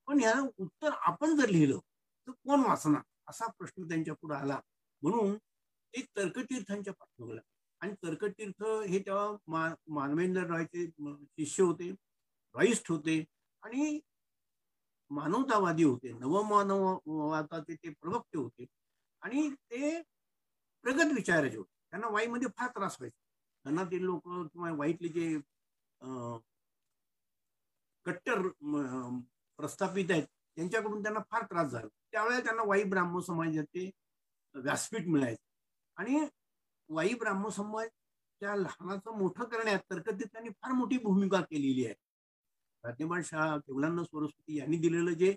पण याला उत्तर आपण जर लिहिलं तर कोण वाचणार, असा प्रश्न त्यांच्या पुढे आला. म्हणून ते तर्कतीर्थांच्या पाठवला. आणि तर्कतीर्थ हे तेव्हा मानवेंद्र रॉयचे शिष्य होते, रॉईस्ट होते आणि मानवतावादी होते, नवमानववादाचे ते प्रवक्ते होते आणि ते प्रगत विचाराचे होते. त्यांना वाईमध्ये फार त्रास व्हायचा. त्यांना ते लोक किंवा वाईतले जे कट्टर प्रस्थापित आहेत त्यांच्याकडून त्यांना फार त्रास झाला. त्यावेळेला त्यांना वाई ब्राह्मण समाजाचे व्यासपीठ मिळायचं आणि वाई ब्राह्मण समाज त्या लहानाचं मोठं करण्यात तर्कतीर्थांनी फार मोठी भूमिका केलेली आहे. प्रतिभान शाह, केवलानंद सरस्वती यांनी दिलेलं जे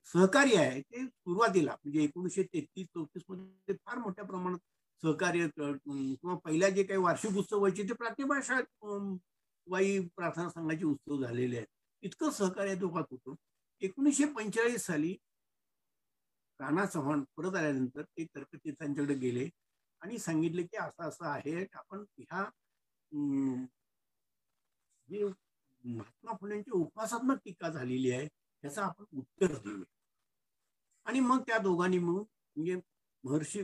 सहकार्य आहे ते सुरुवातीला म्हणजे 1933-34 मध्ये फार मोठ्या प्रमाणात सहकार्य किंवा पहिल्या जे काही वार्षिक उत्सव व्हायचे ते प्रतिभा शाह वाई प्रार्थना संघाचे उत्सव झालेले आहेत. इतकं सहकार्य दोघात होतं. 1945 साली राणा चव्हाण परत आल्यानंतर ते तर्कतीर्थांच्याकडे गेले आणि सांगितले की असं असं आहे, आपण ह्या जे महात्मा फुलेंची उपासात्मक टीका झालेली आहे त्याचं आपण उत्तर देऊ. आणि मग त्या दोघांनी मिळून म्हणजे महर्षी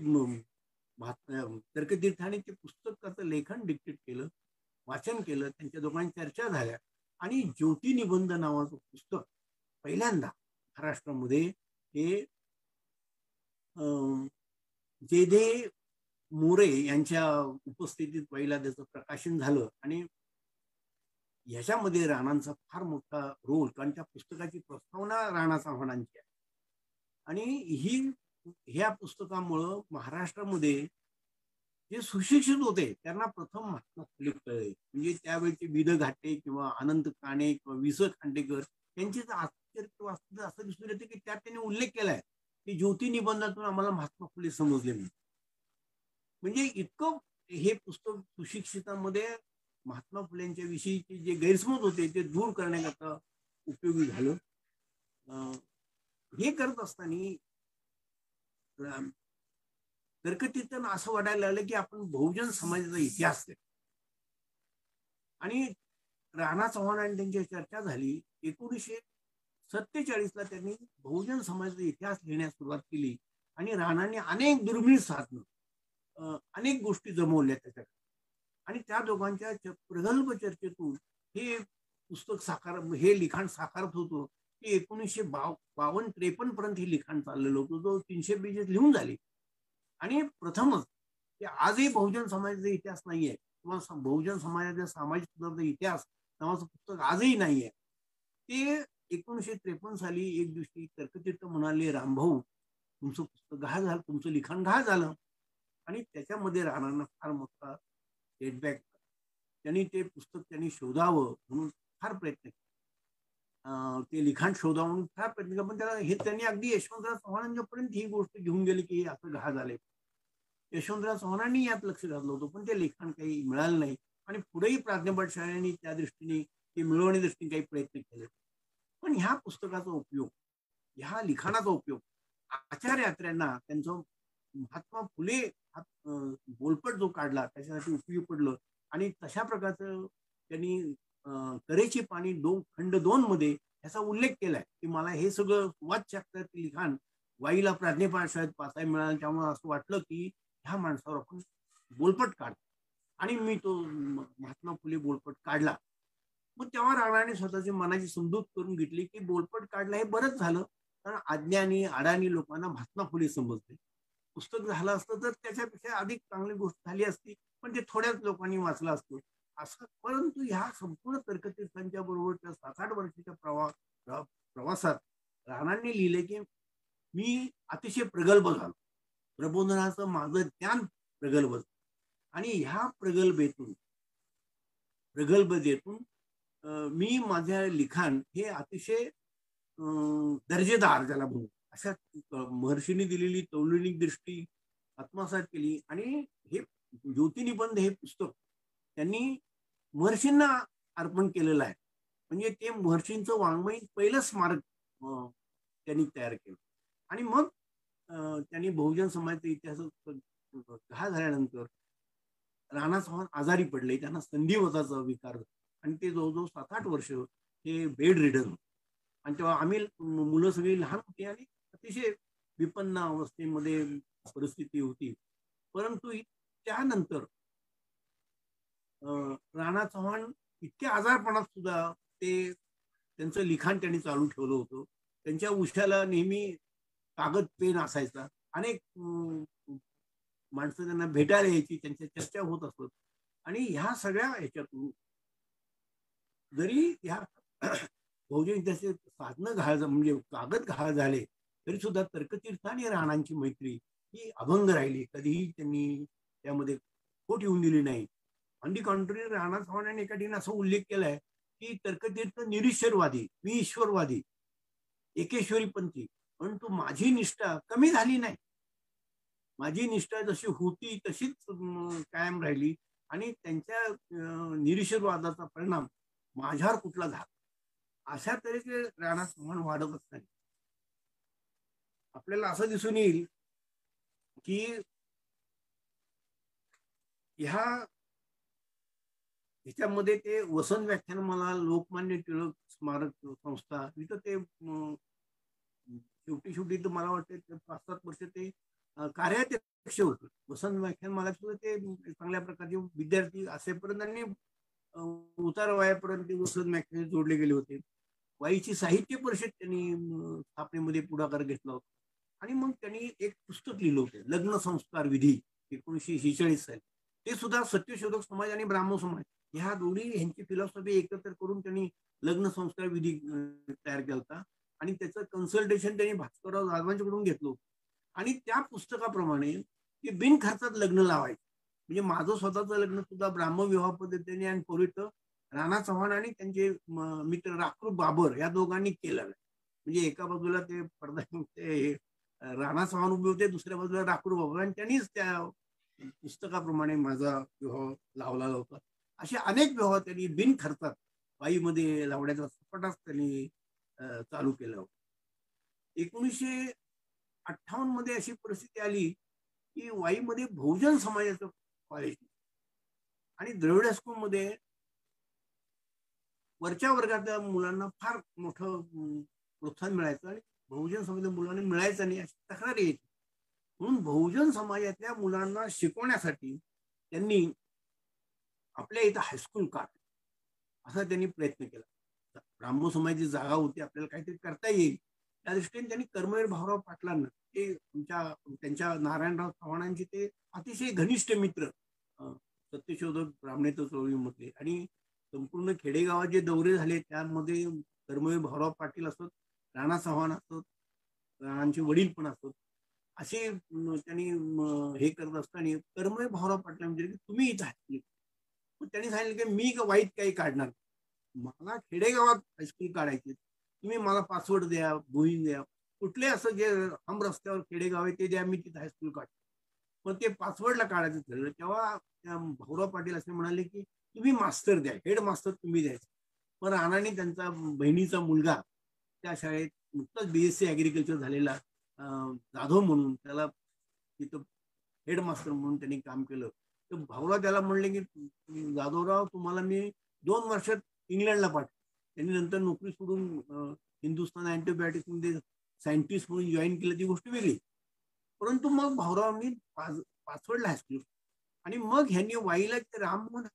तर्कतीर्थाने ते पुस्तकाचं लेखन डिक्टेट केलं, वाचन केलं, त्यांच्या दोघांची चर्चा झाल्या आणि ज्योती निबंध नावाचं पुस्तक पहिल्यांदा महाराष्ट्रामध्ये हे जेधे मोरे यांच्या उपस्थितीत पहिला त्याचं प्रकाशन झालं. आणि याच्यामध्ये राणांचा फार मोठा रोल, कारण त्या पुस्तकाची प्रस्तावना राणा चव्हाणांची आहे. आणि ह्या पुस्तकामुळं महाराष्ट्रामध्ये जे सुशिक्षित होते त्यांना प्रथम महात्मा फुले कळले. म्हणजे त्यावेळचे विद घाटे किंवा अनंत काणे किंवा वि स खांडेकर यांचे आश्चर्य वास्तव असं दिसून येते की त्यात त्यांनी उल्लेख केलाय की ज्योती निबंधातून आम्हाला महात्मा फुले समजले. म्हणजे इतकं हे पुस्तक सुशिक्षितांमध्ये महात्मा फुलेंच्या विषयीचे जे गैरसमज होते ते दूर करण्याकरता उपयोगी झालं. हे करत असताना तर्कतीर्थांना असं वाटायला लागलं की आपण बहुजन समाजाचा इतिहास आहे. आणि राणा चव्हाण आणि त्यांची चर्चा झाली. 1947 ला त्यांनी बहुजन समाजाचा इतिहास लिहिण्यास सुरुवात केली आणि राणाने अनेक दुर्मिळ साधनं, अनेक गोष्टी जमवल्या त्याच्यात. आणि त्या दोघांच्या प्रगल्भ चर्चेतून हे पुस्तक हे लिखाण साकारत होतं. की 1952-53 पर्यंत हे लिखाण चाललेलं होतं. जो 300 पेजेस लिहून झाले. आणि प्रथमच ते आजही बहुजन समाजाचा इतिहास नाहीये किंवा बहुजन समाजाचा सामाजिक सुधारणाचा इतिहास नावाचं पुस्तक आजही नाहीये. ते 1953 साली एक दिवशी तर्कतीर्थ म्हणाले, रामभाऊ तुमचं पुस्तक घाण झालं, तुमचं लिखाण घाण झालं. आणि त्याच्यामध्ये राणांना फार मोठा फीडबॅक. त्यांनी ते पुस्तक त्यांनी शोधावं म्हणून फार प्रयत्न केला. ते लिखाण शोधावं म्हणून फार प्रयत्न केला. पण त्याला हे त्यांनी अगदी यशवंतराव चव्हाणांपर्यंत ही गोष्ट घेऊन गेली की असं घाण झालंय. यशवंतराव चव्हाणांनी यात लक्ष घातलं होतं पण ते लिखाण काही मिळालं नाही. आणि पुढेही प्राज्ञपाठ शाळांनी त्या दृष्टीने ते मिळवण्याच्या दृष्टीने काही प्रयत्न केले. पण ह्या पुस्तकाचा उपयोग, ह्या लिखाणाचा उपयोग आचार्य यात्र्यांना त्यांचं महात्मा फुले बोलपट जो काढला त्याच्यासाठी उपयोग पडलं. आणि तशा प्रकारचं त्यांनी तऱ्हेची पाणी खंड 2 मध्ये याचा उल्लेख केलाय की मला हे सगळं वाच्य लिखाण वाईला प्राज्ञपाठ शाळेत वाचायला मिळालं. त्यामुळे असं वाटलं की ह्या माणसावर आपण बोलपट काढ. आणि मी तो महात्मा फुले बोलपट काढला. मग तेव्हा राणाने स्वतःची मनाची समजूत करून घेतली की बोलपट काढला हे बरंच झालं, कारण अज्ञानी अडाणी लोकांना भासना फुले समजते. पुस्तक झालं असतं तर त्याच्यापेक्षा अधिक चांगली गोष्ट झाली असती, पण ते थोड्याच लोकांनी वाचलं असतं असं. परंतु ह्या संपूर्ण तर्कतीर्थांच्या बरोबरच्या 7-8 वर्षाच्या प्रवासात राणांनी लिहिले की मी अतिशय प्रगल्भ झालो, प्रबोधनाचं माझं ज्ञान प्रगल्भ झालं. आणि ह्या प्रगल्भतेतून मी माझ्या लिखाण हे अतिशय दर्जेदार ज्याला म्हणू अशा महर्षींनी दिलेली तौलनिक दृष्टी आत्मसात केली. आणि हे ज्योतिनिबंध हे पुस्तक त्यांनी महर्षींना अर्पण केलेलं आहे. म्हणजे ते महर्षींचं वाङ्मयीन पहिलं स्मारक त्यांनी तयार केलं. आणि मग त्यांनी बहुजन समाजाचा इतिहास हा झाल्यानंतर राणा चव्हाण आजारी पडले, त्यांना संधिवाताचा विकार आणि ते जवळजवळ 7-8 वर्ष हे बेड रिडन. आणि तेव्हा आम्ही मुलं सगळी लहान होती आणि अतिशय विपन्न अवस्थेमध्ये परिस्थिती होती. परंतु त्यानंतर राणा चव्हाण इतक्या आजारपणात सुद्धा ते त्यांचं लिखाण त्यांनी चालू ठेवलं होतं. त्यांच्या उशाला नेहमी कागद पेन असायचा. अनेक माणसं त्यांना भेटायला यायची, त्यांच्या चर्चा होत असत. आणि ह्या सगळ्या ह्याच्यातून जरी ह्या बहुजन इतिहासाचे साधनं घाळ म्हणजे कागद घाळ झाले तरी सुद्धा तर्कतीर्थ आणि राणांची मैत्री ही अभंग राहिली. कधीही त्यांनी त्यामध्ये खोट येऊन दिली नाही. ऑन दी कॉन्ट्री राणा चव्हाणांनी एका ठिकाणी असा उल्लेख केलाय की तर्कतीर्थ निरीश्वरवादी, मी ईश्वरवादी, एकेश्वरीपंथी, परंतु माझी निष्ठा कमी झाली नाही. माझी निष्ठा जशी होती तशीच कायम राहिली आणि त्यांच्या निरीश्वरवादाचा परिणाम माझ्यावर कुठला झाला. अशा तऱ्हेचे राणा चव्हाण वाढत असताना आपल्याला असं दिसून येईल की ह्याच्यामध्ये ते वसंत व्याख्यानमाला, लोकमान्य टिळक स्मारक संस्था, इथं ते शेवटी तर मला वाटते 5-7 वर्ष ते कार्याध्यक्ष होते. वसंत व्याख्यानमाला सुद्धा ते चांगल्या प्रकारचे विद्यार्थी असेपर्यंत त्यांनी उतार वयापर्यंत वसंत व्याख्यान जोडले गेले होते. वाईची साहित्य परिषद त्यांनी स्थापनेमध्ये पुढाकार घेतला होता. आणि मग त्यांनी एक पुस्तक लिहिलं होतं, लग्न संस्कार विधी, 1946 साली. ते सुद्धा सत्यशोधक समाज आणि ब्राह्मण समाज ह्या दोन्ही ह्यांची फिलॉसॉफी एकत्र करून त्यांनी लग्न संस्कार विधी तयार केला होता. आणि त्याचं कन्सल्टेशन त्यांनी भास्करराव जाधवांच्याकडून घेतलं होतं. आणि त्या पुस्तकाप्रमाणे ते बिनखर्चात लग्न लावायचे. म्हणजे माझं स्वतःचं लग्न सुद्धा ब्राह्मण विवाह पद्धतीने आणि पूर्वीत राणा चव्हाण आणि त्यांचे मित्र राखरूप बाबर या दोघांनी केलं. म्हणजे एका बाजूला ते ते राणा चव्हाण उभे होते, दुसऱ्या बाजूला राखरूप बाबर, आणि त्यांनीच त्या पुस्तकाप्रमाणे माझा विवाह लावला होता. असे अनेक विवाह त्यांनी बिनखर्चात वाईमध्ये लावण्याचा सपाटाच त्यांनी चालू केलं. 1958 मध्ये अशी परिस्थिती आली की वाईमध्ये बहुजन समाजाचं कॉलेज आणि द्रविड हायस्कूलमध्ये वरच्या वर्गातल्या मुलांना फार मोठं प्रोत्साहन मिळायचं आणि बहुजन समाजाच्या मुलांना मिळायचं नाही अशी तक्रार यायची. म्हणून बहुजन समाजातल्या मुलांना शिकवण्यासाठी त्यांनी आपल्या इथं हायस्कूल काढलं, असा त्यांनी प्रयत्न केला. ब्राह्मण समाजाची जागा होती, आपल्याला काहीतरी करता येईल त्या दृष्टीने त्यांनी कर्मवीर भाऊराव पाटलांना, ते त्यांच्या नारायणराव चव्हाणांचे ते अतिशय घनिष्ठ मित्र, सत्यशोधक ब्राह्मणेतर चळवळीमधले, आणि संपूर्ण खेडेगावात जे दौरे झाले त्यामध्ये कर्मवीर भाऊराव पाटील असत, राणा चव्हाण असत, राणांचे वडील पण असत, असे त्यांनी हे करत असताना कर्मवीर भाऊराव पाटील म्हणजे तुम्ही इथं आहे. त्यांनी सांगितलं की मी वाईट काही काढणार, मला खेडेगावात हायस्कूल काढायचे, तुम्ही मला पासवर्ड द्या, बोईंग द्या, कुठले असं जे हम रस्त्यावर खेडेगाव आहे ते द्या, मी तिथे हायस्कूल काढतो. पण ते पासवर्डला काढायचं ठरलं तेव्हा भाऊराव पाटील असे म्हणाले की तुम्ही मास्तर द्या, हेड मास्तर तुम्ही द्यायचं. पण राणाने त्यांचा बहिणीचा मुलगा त्या शाळेत नुकताच BSc ऍग्रिकल्चर झालेला जाधव म्हणून त्याला तिथं हेडमास्टर म्हणून त्यांनी काम केलं. तर भाऊराव त्याला म्हणले की जाधवराव तुम्हाला मी 2 वर्षात इंग्लंडला पाठवतो. त्यांनी नंतर नोकरी सोडून हिंदुस्थान अँटीबायोटिक्स मध्ये सायंटिस्ट म्हणून जॉईन केलं, ती गोष्ट वेगळी. परंतु मग भाऊरावांनी पाचवडला हायस्कूल आणि मग ह्यांनी वाईला राममोहन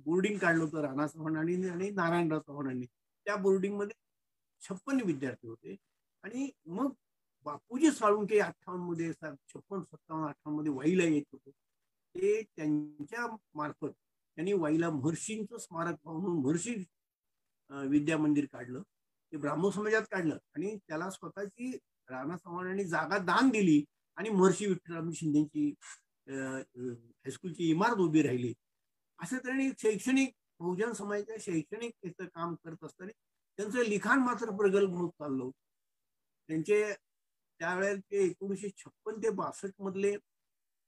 बोर्डिंग काढलं होतं राणा चव्हाणांनी आणि नारायणराव चव्हाणांनी. त्या बोर्डिंगमध्ये 56 विद्यार्थी होते. आणि मग बापूजी साळुंखे 58 मध्ये 56, 57, 58 मध्ये वाईला येत होते. ते त्यांच्या मार्फत त्यांनी वाईला महर्षींचं स्मारक म्हणून महर्षी विद्या मंदिर काढलं. ते ब्राह्मण समाजात काढलं आणि त्याला स्वतःची राणा चव्हाणांनी जागा दान दिली आणि महर्षी विठ्ठलराम शिंदेची हायस्कूलची इमारत उभी राहिली. अशा तऱ्हेने शैक्षणिक बहुजन समाजाच्या शैक्षणिक याचं काम करत असताना त्यांचं लिखाण मात्र प्रगल्भ होत चाललं. त्यांचे त्यावेळेस ते 1956 ते 62 मधले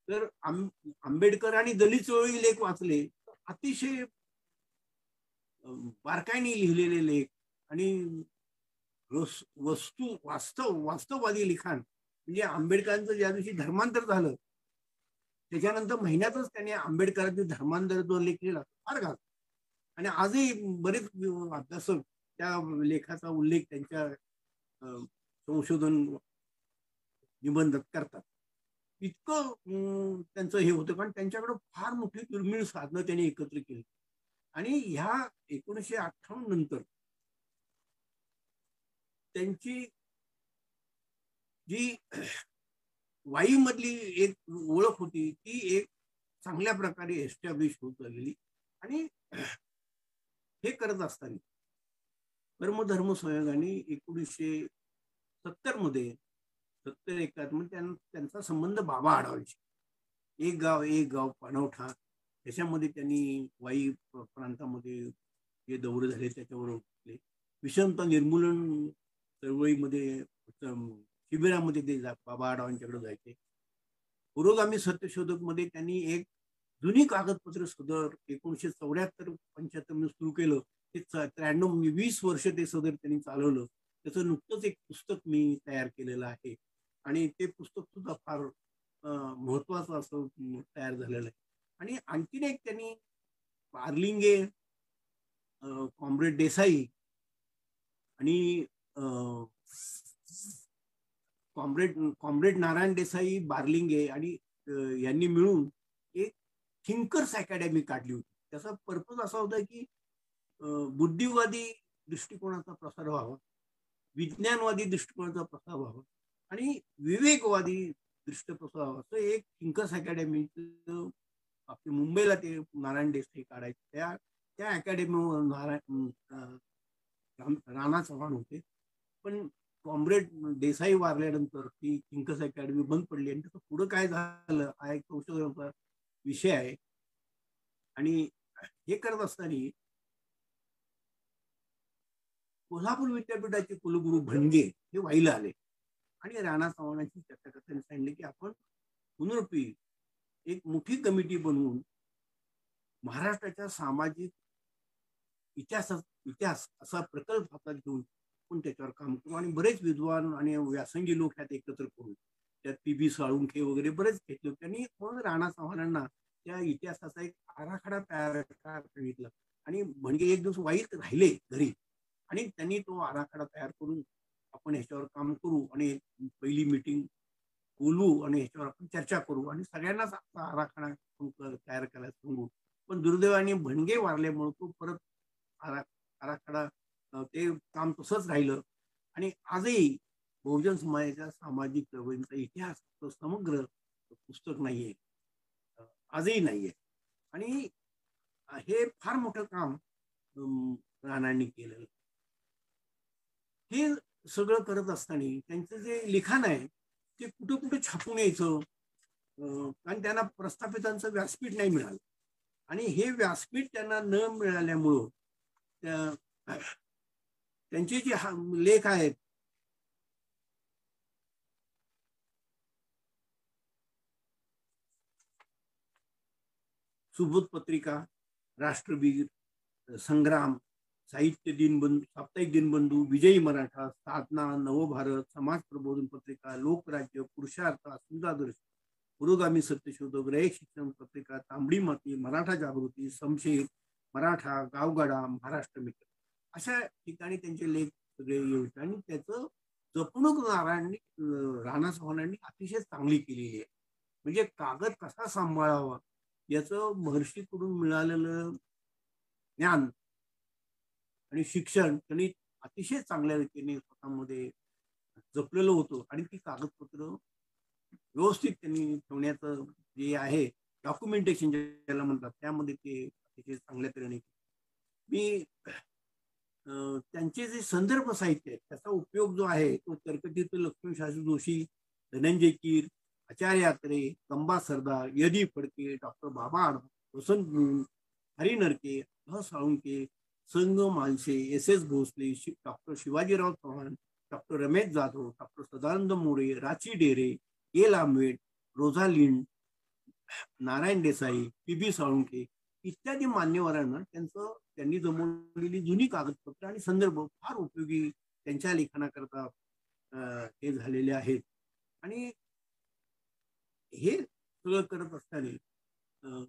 तर आंबेडकर आणि दलित चळवळी लेख वाचले, अतिशय बारकाईने लिहिलेले लेख आणि वास्तववादी लिखाण. म्हणजे आंबेडकरांचं ज्या दिवशी धर्मांतर झालं त्याच्यानंतर महिन्यातच त्यांनी आंबेडकरांचे धर्मांतर जो लेख लिहिला फार घात. आणि आजही बरेच अभ्यासक त्या लेखाचा उल्लेख त्यांच्या संशोधन निबंधात करतात. इतकं त्यांचं हे होतं कारण त्यांच्याकडे फार मोठी दुर्मिळ साधनं त्यांनी एकत्र केली. आणि ह्या 1958 नंतर त्यांची जी वाईमधली एक ओळख होती ती एक चांगल्या प्रकारे एस्टॅब्लिश होत गेली. आणि हे करत असताना कर्मधर्म संयोगाने 1970 मध्ये 71 मध्ये त्यांचा संबंध बाबा आढावांशी. एक गाव पाणवठा त्याच्यामध्ये त्यांनी वाई प्रांतामध्ये जे दौरे झाले त्याच्यावर विषमता निर्मूलन चळवळीमध्ये शिबिरामध्ये ते बाबा आढावांच्याकडे जायचे. पुरोगामी सत्यशोधक मध्ये त्यांनी एक जुनी कागदपत्र सदर 1974-75 मध्ये सुरू केलं. ते 20 वर्ष ते सदर त्यांनी चालवलं. त्याचं नुकतंच एक पुस्तक मी तयार केलेलं आहे आणि ते पुस्तक सुद्धा फार महत्वाचं असं तयार झालेलं आहे. आणि आणखीन एक त्यांनी बार्लिंगे, कॉम्रेड देसाई आणि कॉम्रेड नारायण देसाई, बार्लिंगे आणि यांनी मिळून एक थिंकर्स अकॅडमी काढली होती. त्याचा पर्पज असा होता की बुद्धिवादी दृष्टिकोनाचा प्रसार व्हावा, विज्ञानवादी दृष्टिकोनाचा प्रसार व्हावा आणि विवेकवादी दृष्टिप्रसार व्हावा. असं एक थिंकर्स अकॅडमी आपल्या मुंबईला ते नारायण देसाई काढायचे. त्या अकॅडमीवर राणा चव्हाण होते. पण कॉम्रेड देसाई वारल्यानंतर ती थिंकर्स अकॅडमी बंद पडली आणि त्याचं पुढं काय झालं हा एक संशोधनाचा विषय आहे. आणि हे करत असताना कोल्हापूर विद्यापीठाचे कुलगुरू भणगे हे वाईला आले आणि राणा चव्हाणांची चर्चा करताना सांगितले की आपण पुनर्पी एक मोठी कमिटी बनवून महाराष्ट्राच्या सामाजिक इतिहास असा प्रकल्प हातात घेऊन आपण त्याच्यावर काम करू. आणि बरेच विद्वान आणि व्यासंगी लोक ह्यात एकत्र करू. त्यात पी.बी. साळुंखे वगैरे बरेच घेतले. त्यांनी मग राणा चव्हाणांना त्या इतिहासाचा एक आराखडा तयार सांगितला. आणि म्हणजे एक दिवस वाईत राहिले घरी आणि त्यांनी तो आराखडा तयार करून आपण ह्याच्यावर काम करू आणि पहिली मीटिंग बोलवू आणि ह्याच्यावर आपण चर्चा करू आणि सगळ्यांनाच आपला आराखडा तयार करायला सांगू. पण दुर्दैवाने भणगे वारल्यामुळे तो परत आराखडा ते काम तसंच राहिलं. आणि आजही बहुजन समाजाच्या सामाजिक चळवळींचा इतिहास समग्र पुस्तक नाहीये, आजही नाहीये. आणि हे फार मोठं काम राणांनी केलेलं. हे सगळं करत असताना त्यांचं जे लिखाण आहे ते कुठं कुठं छापून यायचं कारण त्यांना प्रस्थापितांचं व्यासपीठ नाही मिळालं. आणि हे व्यासपीठ त्यांना न मिळाल्यामुळं त्यांचे जे लेख आहेत सुबोध पत्रिका, राष्ट्रवीर, संग्राम, साहित्य दिनबंधू, साप्ताहिक दिनबंधू, विजयी मराठा, साधना, नवभारत, समाज प्रबोधन पत्रिका, लोकराज्य, पुरुषार्थ, सुंदादर्श, पुरोगामी सत्यशोधक, रयत शिक्षण पत्रिका, तांबडी माती, मराठा जागृती, समशेर, मराठा, गावगाडा, महाराष्ट्र मित्र अशा ठिकाणी त्यांचे लेख सगळे येऊन. आणि त्याचं जपणूक राणा चव्हाणांनी अतिशय चांगली केलेली आहे. म्हणजे कागद कसा सांभाळावा याचं महर्षीकडून मिळालेलं ज्ञान आणि शिक्षण त्यांनी अतिशय चांगल्या रीतीने स्वतःमध्ये जपलेलं होतं आणि ती कागदपत्र व्यवस्थित त्यांनी ठेवण्याचं जे आहे डॉक्युमेंटेशन ज्याला म्हणतात त्यामध्ये ते अतिशय चांगल्या तऱ्हेने मी त्यांचे जे संदर्भ साहित्य आहे त्याचा उपयोग जो आहे तो तर्कतीर्थ लक्ष्मीशास्त्री जोशी, धनंजय कीर, आचार्य यात्रे, कंबा सरदार, यदी फडके, डॉक्टर बाबा आडम, वसंत गुण, हरी नरके, Salunke, Sang Manse, S Bhosale, doctor Shivajirao Chavan, doctor Ramesh Jadhav, doctor Sadanand More, Rachi Dere, Lambed, Rosalind, Narayan Desai, P Salunke इत्यादी मान्यवरांना त्यांनी जमवलेली जुनी कागदपत्र आणि संदर्भ फार उपयोगी त्यांच्या लेखनाकरता हे झालेले आहेत. आणि हे सगळं करत असताना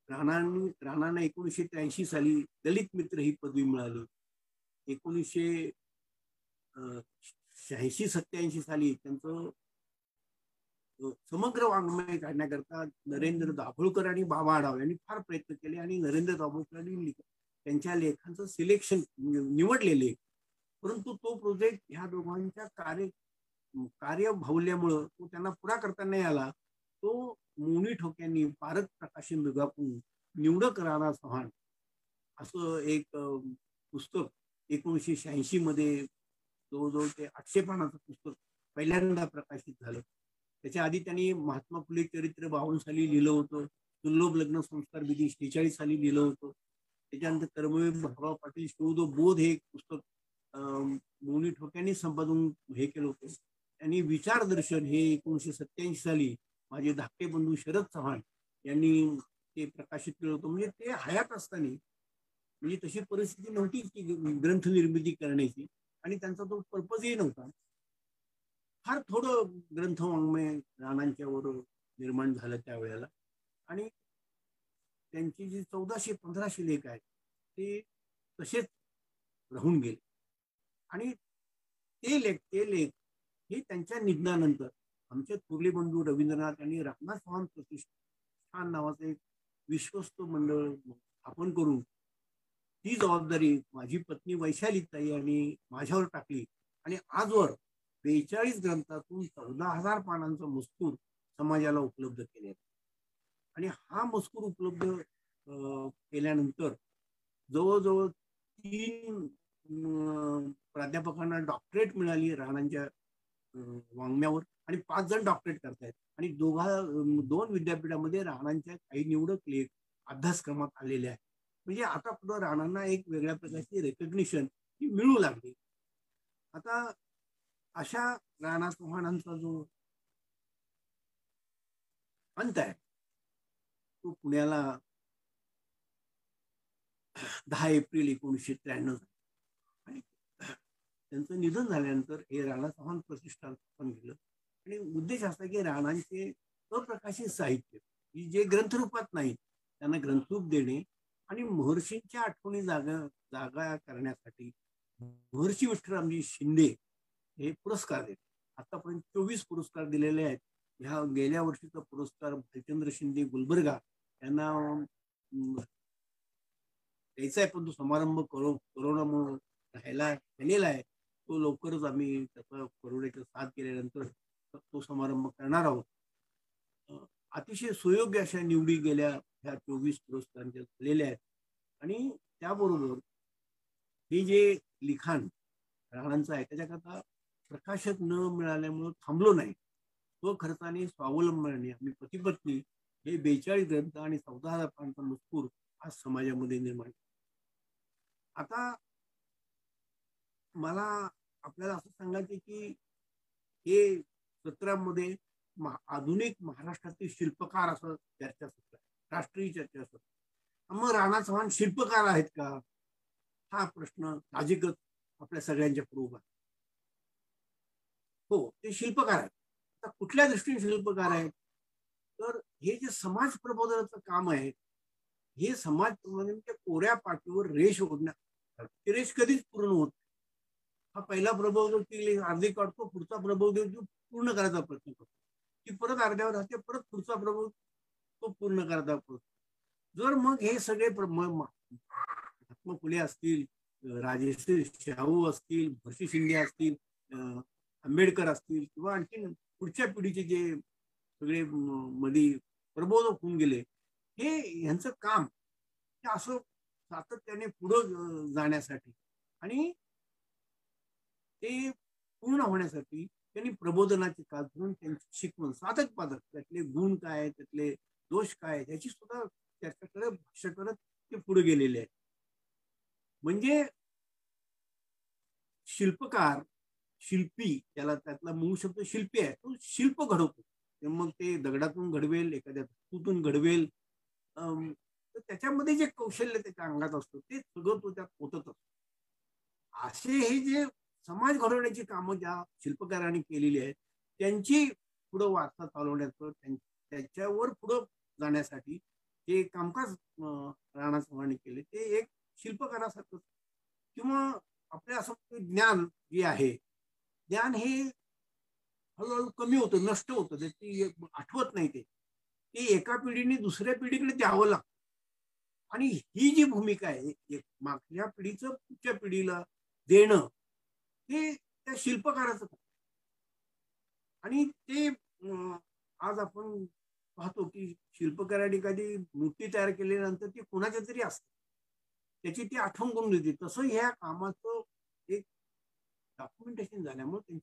राणांना 1983 साली दलित मित्र ही पदवी मिळाली. 1986-87 साली त्यांचं समग्र वाङ्मय काढण्याकरता नरेंद्र दाभोळकर आणि बाबा आढाव यांनी फार प्रयत्न केले आणि नरेंद्र दाभोळकरांनी त्यांच्या लेखांचं सिलेक्शन निवडलेले. परंतु तो प्रोजेक्ट ह्या दोघांच्या कार्यभावल्यामुळं तो त्यांना पुरा करता नाही आला. तो मोनी ठोक्यांनी पारक प्रकाशन विभागून निवडक राणा चव्हाण असं एक पुस्तक 1986 मध्ये जवळजवळ ते 800 पानाचं पुस्तक पहिल्यांदा प्रकाशित झालं. त्याच्या आधी त्यांनी महात्मा फुले चरित्र 52 साली लिहिलं होतं. दुर्लभ लग्न संस्कार विधी 46 साली लिहिलं होतं. त्याच्यानंतर कर्मवीर भाऊराव पाटील शोध बोध हे पुस्तक मोनी ठोक्यांनी संपादन हे केलं होतं. त्यांनी विचारदर्शन हे 1987 साली माझे धाकटे बंधू शरद चव्हाण यांनी ते प्रकाशित केलं होतं. म्हणजे ते हयात असताना म्हणजे तशी परिस्थिती नव्हती की ग्रंथ निर्मिती करण्याची आणि त्यांचा तो पर्पजही नव्हता. फार थोडं ग्रंथ वाङ्मय राणांच्यावर निर्माण झालं त्यावेळेला. आणि त्यांची जी 1400-1500 लेख आहेत ते तसेच राहून गेले. आणि ते लेख हे त्यांच्या निधनानंतर आमचे थोरले बंधू रवींद्रनाथ यांनी रामनाथ चव्हाण प्रतिष्ठान नावाचं एक विश्वस्त मंडळ स्थापन करून ती जबाबदारी माझी पत्नी वैशालीताई आणि माझ्यावर टाकली. आणि आजवर 42 ग्रंथातून 14,000 पानांचा मजकूर समाजाला उपलब्ध केले. आणि हा मजकूर उपलब्ध केल्यानंतर जवळजवळ 3 प्राध्यापकांना डॉक्टरेट मिळाली राणांच्या वाङ्मयावर आणि 5 जण डॉक्टरेट करतायत. आणि 2 विद्यापीठामध्ये राणांच्या काही निवडक लेख अभ्यासक्रमात आलेले आहेत. म्हणजे आता पुढे राणांना एक वेगळ्या प्रकारची रेकग्निशन ही मिळू लागली. आता अशा राणा चव्हाणांचा जो अंत आहे तो पुण्याला 10 एप्रिल 1993 आणि त्यांचं निधन झाल्यानंतर हे राणा चव्हाण प्रतिष्ठान स्थापन केलं. आणि उद्देश असा की राणांचे अप्रकाशित साहित्य जे ग्रंथरूपात नाही त्यांना ग्रंथरूप देणे आणि महर्षींच्या आठवणी जागा करण्यासाठी महर्षी विठ्ठलरामजी शिंदे हे पुरस्कार देत. आतापर्यंत 24 पुरस्कार दिलेले आहेत. ह्या गेल्या वर्षीचा पुरस्कार भालचंद्र शिंदे गुलबर्गा यांना द्यायचा आहे, पण तो समारंभ कोरोनामुळे राहायला गेलेला आहे. तो लवकरच आम्ही त्याचा करोड्याचा साथ केल्यानंतर तो समारंभ करणार आहोत. अतिशय सुयोग्य अशा निवडी गेल्या ह्या 24 पुरस्कारांच्या झालेल्या आहेत. आणि त्याबरोबर हे जे लिखाण राणांचं आहे त्याच्याकरता प्रकाशक न मिळाल्यामुळे थांबलो नाही. स्वखर्चाने स्वावलंबनाने आम्ही पती-पत्नी हे 42 ग्रंथ आणि 14,000 पानांचा मजकूर आज समाजामध्ये निर्माण. आता मला आपल्याला असं सांगायचं की हे सत्रामध्ये आधुनिक महाराष्ट्रातील शिल्पकार असं चर्चासत्र आहे, राष्ट्रीय चर्चासत्र. मग राणा चव्हाण शिल्पकार आहेत का हा प्रश्न साहजिकच आपल्या सगळ्यांच्या पुढे. हो, ते शिल्पकार आहेत. आता कुठल्या दृष्टीने शिल्पकार आहेत तर हे जे समाज प्रबोधनाचं काम आहे हे समाज प्रबोधनाच्या कोऱ्या पाटीवर रेष ओढण्यात ते रेष कधीच पूर्ण होत नाही. हा पहिला प्रबोधक अर्धे काढतो, पुढचा प्रबोधक पूर्ण करायचा प्रयत्न करतो, ती परत अर्ध्यावर राहते, परत पुढचा प्रबोधक तो पूर्ण करता पडतो. जर मग हे सगळे महात्मा फुले असतील, राजेश्री शाहू असतील, महर्षी शिंदे असतील, आंबेडकर असतील किंवा आणखी पुढच्या पिढीचे जे सगळे मध्ये प्रबोधक होऊन गेले, हे यांचं काम हे असं सातत्याने पुढं जाण्यासाठी आणि ते पूर्ण होण्यासाठी त्यांनी प्रबोधनाची काळ करून त्यांची शिकवण साधक पाधक त्यातले गुण काय, त्यातले दोष काय, त्याची सुद्धा चर्चा करत भाष्य करत ते पुढे गेलेले आहेत. म्हणजे शिल्पकार, शिल्पी, त्याला त्यातला मूळ शब्द शिल्पी आहे, तो शिल्प घडवतो. मग ते दगडातून घडवेल, एखाद्या धातूतून घडवेल, तर त्याच्यामध्ये जे कौशल्य त्याच्या अंगात असतं ते सगळं तो त्यात होतच असतो. असे हे जे समाज घडवण्याची कामं ज्या शिल्पकारांनी केलेली आहेत त्यांची पुढं वार्ता चालवण्याचं, त्याच्यावर पुढं जाण्यासाठी जे कामकाज राणा चव्हाणांनी केले ते एक शिल्पकारासारखं. किंवा आपल्या असं ज्ञान जे आहे, ज्ञान हे हळूहळू कमी होतं, नष्ट होतं, त्याची आठवत नाही. ते एका पिढीने दुसऱ्या पिढीकडे द्यावं लागतं. आणि ही जी भूमिका आहे मागच्या पिढीचं पुढच्या पिढीला देणं, हे त्या शिल्पकाराचं. आणि ते आज आपण पाहतो की शिल्पकाराने कधी मूर्ती तयार केल्यानंतर ती कोणाच्या तरी असते, त्याची ती आठवण करून देते. तसं ह्या कामाचं एक डॉक्युमेंटेशन झाल्यामुळे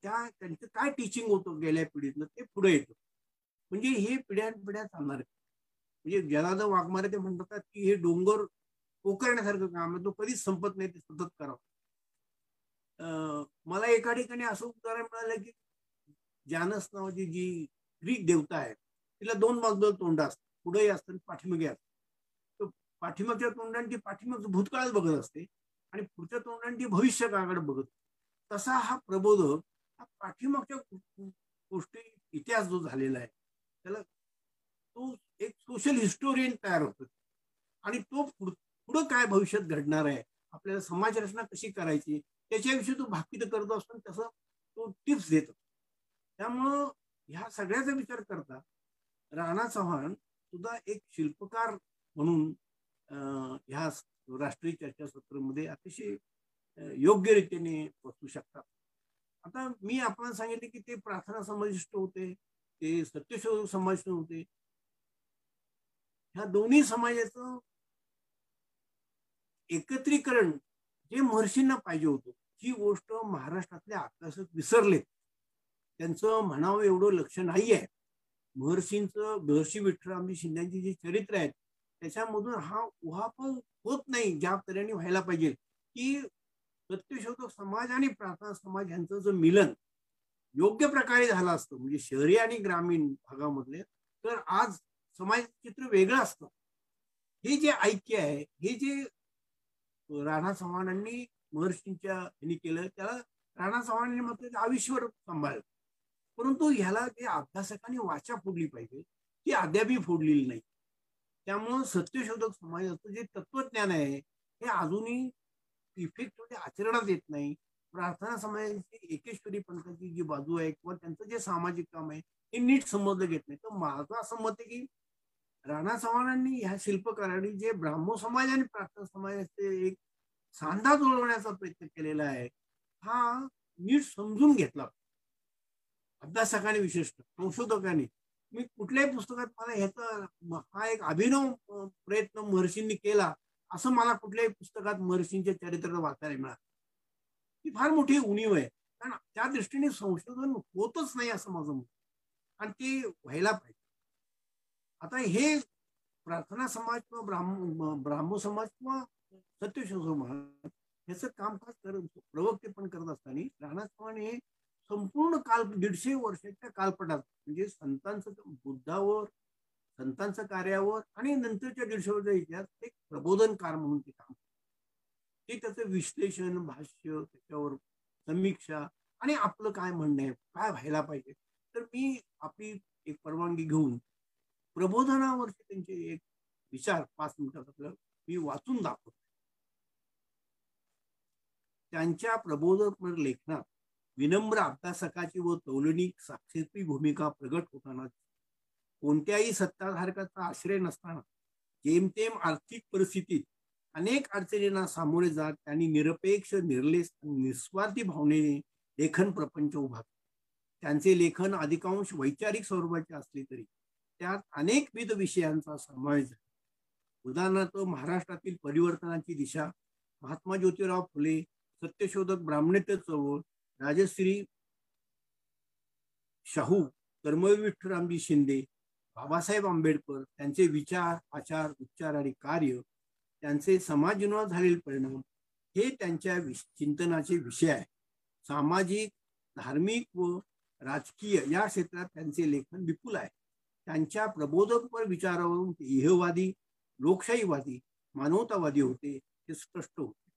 त्यांचं काय टीचिंग होतं गेल्या पिढीतलं ते पुढे येतं. म्हणजे हे पिढ्यानपिढ्या चालणार आहे. म्हणजे जनार्दन वाघमारे ते म्हणतात की हे डोंगर पोखरण्यासारखं काम आहे, तो कधीच संपत नाही, ते सतत करावं. मला एका ठिकाणी असं उदाहरण मिळालं की जानस नावाची जी ग्रीक देवता आहे तिला दोन बाजूला तोंड असतात, पुढेही असतं आणि पाठीमागे असतं. पाठीमागच्या तोंडाने ती पाठीमागचं भूतकाळात बघत असते आणि पुढच्या तोंडाने ती भविष्य काळाकडे बघत. तसा हा प्रबोधक हा पाठीमागच्या गोष्टी इतिहास जो झालेला आहे त्याला तो एक सोशल हिस्टोरियन तयार होतो आणि तो पुढं काय भविष्यात घडणार आहे, आपल्याला समाज रचना कशी करायची त्याच्याविषयी तो भाकीत करतो असतो, तसं तो टिप्स देतो. त्यामुळं ह्या सगळ्याचा विचार करता राणा चव्हाण सुद्धा एक शिल्पकार म्हणून ह्या राष्ट्रीय चर्चासत्रामध्ये अतिशय योग्य रीतीने बसू शकतात. आता मी आपण सांगितले की ते प्रार्थना समाविष्ट होते, ते सत्यशोधक समाविष्ट होते. ह्या दोन्ही समाजाचं एकत्रीकरण जे महर्षींना पाहिजे होतं, ही गोष्ट महाराष्ट्रातल्या अभ्यासक विसरले. त्यांचं म्हणावं एवढं लक्ष नाही आहे. महर्षी विठ्ठलरामजी शिंदेची जी चरित्र आहेत त्याच्यामधून हा उहापोह होत नाही ज्या तऱ्हेने व्हायला पाहिजे की सत्यशोधक समाज आणि प्रार्थना समाज यांचं जर मिलन योग्य प्रकारे झालं असतं, म्हणजे शहरी आणि ग्रामीण भागामधले, तर आज समाज चित्र वेगळं असतं. हे जे ऐक्य आहे, हे जे राणा चव्हाणांनी महर्षींच्या ह्यांनी केलं त्याला राणा चव्हाणांनी म्हटलं आयुष्यभर सांभाळलं. परंतु ह्याला जे अभ्यासकांनी वाचा फोडली पाहिजे ती अद्यापही फोडलेली नाही. त्यामुळं सत्यशोधक समाजाचं जे तत्वज्ञान आहे हे अजूनही इफेक्ट आचरणात येत नाही. प्रार्थना समाजाची एकेश्वरी पंथाची जी बाजू आहे किंवा त्यांचं जे सामाजिक काम आहे हे नीट समजलं घेत नाही. तर माझं असं मत आहे की राणा चव्हाणांनी ह्या शिल्पकारांनी जे ब्राह्मो समाज आणि प्रार्थना समाजाचे एक सांधा जुळवण्याचा प्रयत्न केलेला आहे हा नीट समजून घेतला अभ्यासकांनी, विशिष्ट संशोधकांनी. मी कुठल्याही पुस्तकात मला ह्याचा हा एक अभिनव प्रयत्न महर्षींनी केला असं मला कुठल्याही पुस्तकात महर्षींच्या चरित्राला वाचायला मिळालं. ही फार मोठी उणीव आहे, कारण त्या दृष्टीने संशोधन होतच नाही असं माझं मत, आणि ते व्हायला पाहिजे. आता हे प्रार्थना समाज किंवा ब्राह्मो समाज किंवा सत्यशोधक समाज ह्याचं कामकाज करत प्रवक्ते पण करत असताना राणा चव्हाण हे संपूर्ण काल 150 वर्षाच्या कालपटात म्हणजे संतांचं बुद्धावर, संतांच्या कार्यावर आणि नंतरच्या 150 वर्षाच्या इतिहास एक प्रबोधनकार म्हणून ते काम, ते त्याचं विश्लेषण, भाष्य, त्याच्यावर समीक्षा आणि आपलं काय म्हणणं आहे, काय व्हायला पाहिजे. तर मी आपली एक परवानगी घेऊन प्रबोधनावरचे त्यांचे एक विचार 5 मिनिटात आपल्याला मी वाचून दाखवतो. त्यांच्या प्रबोधक लेखनात विनम्र अभ्यासकाची व तौलनिक साक्षेपी भूमिका प्रगट होताना कोणत्याही सत्ताधारकाचा आश्रय नसताना जेमतेम आर्थिक परिस्थितीत अनेक अडचणींना सामोरे जात त्यांनी निरपेक्ष, निर्लेस आणि निस्वार्थी भावनेने लेखन प्रपंच उभा केला. त्यांचे लेखन अधिकांश वैचारिक स्वरूपाचे असले तरी त्यात अनेकविध विषयांचा समावेश आहे. उदाहरणार्थ, महाराष्ट्रातील परिवर्तनाची दिशा, महात्मा ज्योतिराव फुले, सत्यशोधक ब्राह्मणेतर चळवळ, राजश्री शाहू, कर्मवीर विठ्ठलरामजी शिंदे, बाबासाहेब आंबेडकर, त्यांचे विचार, आचार, उच्चार आणि कार्य, त्यांचे समाज जीवनावर झालेले परिणाम हे त्यांच्या चिंतनाचे विषय आहे. सामाजिक, धार्मिक व राजकीय या क्षेत्रात त्यांचे लेखन विपुल आहे. त्यांच्या प्रबोधकपर विचारावरून ते इहवादी, लोकशाहीवादी, मानवतावादी होते हे स्पष्ट होते.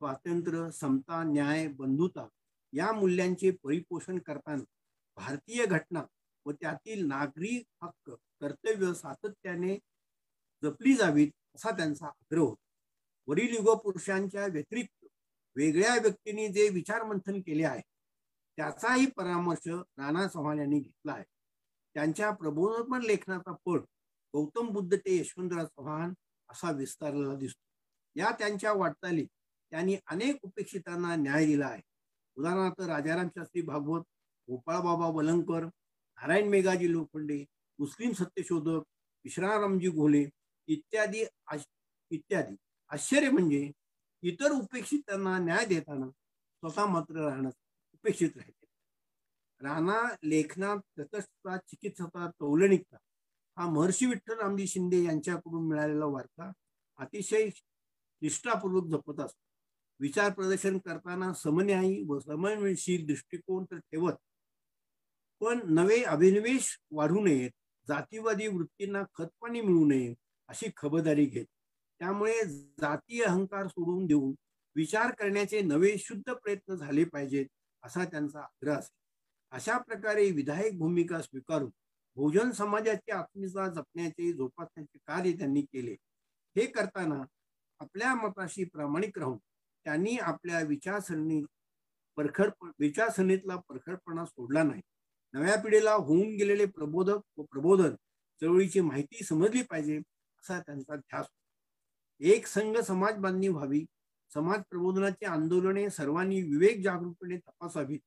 स्वातंत्र्य, समता, न्याय, बंधुता या मूल्यांचे परिपोषण करताना भारतीय घटना व त्यातील नागरिक हक्क, कर्तव्य सातत्याने जपली जावीत असा त्यांचा आग्रह होता. वरील युगपुरुषांच्या व्यतिरिक्त वेगळ्या व्यक्तींनी जे विचार मंथन केले आहे त्याचाही परामर्श नाना चव्हाण यांनी घेतला आहे. त्यांच्या प्रबोधन लेखनाचा पट गौतम बुद्ध ते यशवंतराव चव्हाण असा विस्तारलेला दिसतो. या त्यांच्या वाटचालीत त्यांनी अनेक उपेक्षितांना न्याय दिला आहे. उदाहरणार्थ, राजाराम शास्त्री भागवत, गोपाळबाबा वलंगकर, नारायण मेघाजी लोखंडे, मुस्लिम सत्यशोधक, विश्रामरामजी घोले इत्यादी इत्यादी. आश्चर्य म्हणजे इतर उपेक्षितांना न्याय देताना स्वतः मात्र राहणार उपेक्षित राहिले. राणा लेखनात तटस्थता, चिकित्सता, तौलनिकता हा महर्षी विठ्ठलरामजी शिंदे यांच्याकडून मिळालेला वारसा अतिशय निष्ठापूर्वक जपत असतो. विचार प्रदर्शन करताना समन्यायी व समन्वयशील दृष्टिकोन तर ठेवत, पण नवे अभिनिवेश वाढू नयेत, जातीवादी वृत्तींना खतपाणी मिळू नये अशी खबरदारी घेत. त्यामुळे जातीय अहंकार सोडून देऊन विचार करण्याचे नवे शुद्ध प्रयत्न झाले पाहिजेत असा त्यांचा आग्रह असे. अशा प्रकारे विधायक भूमिका स्वीकारून बहुजन समाजाची आत्मीयता जपण्याचे, जोपासण्याचे कार्य त्यांनी केले. हे करताना आपल्या मताशी प्रामाणिक राहून त्यांनी आपल्या विचारसरणीतला परखडपणा सोडला नाही. नव्या पिढीला होऊन गेलेले प्रबोधक व प्रबोधन चळवळीची माहिती समजली पाहिजे असा त्यांचा ध्यास. एक संघ समाज बांधणी व्हावी, समाज प्रबोधनाची आंदोलने सर्वांनी विवेक जागरूकपणे तपासावीत,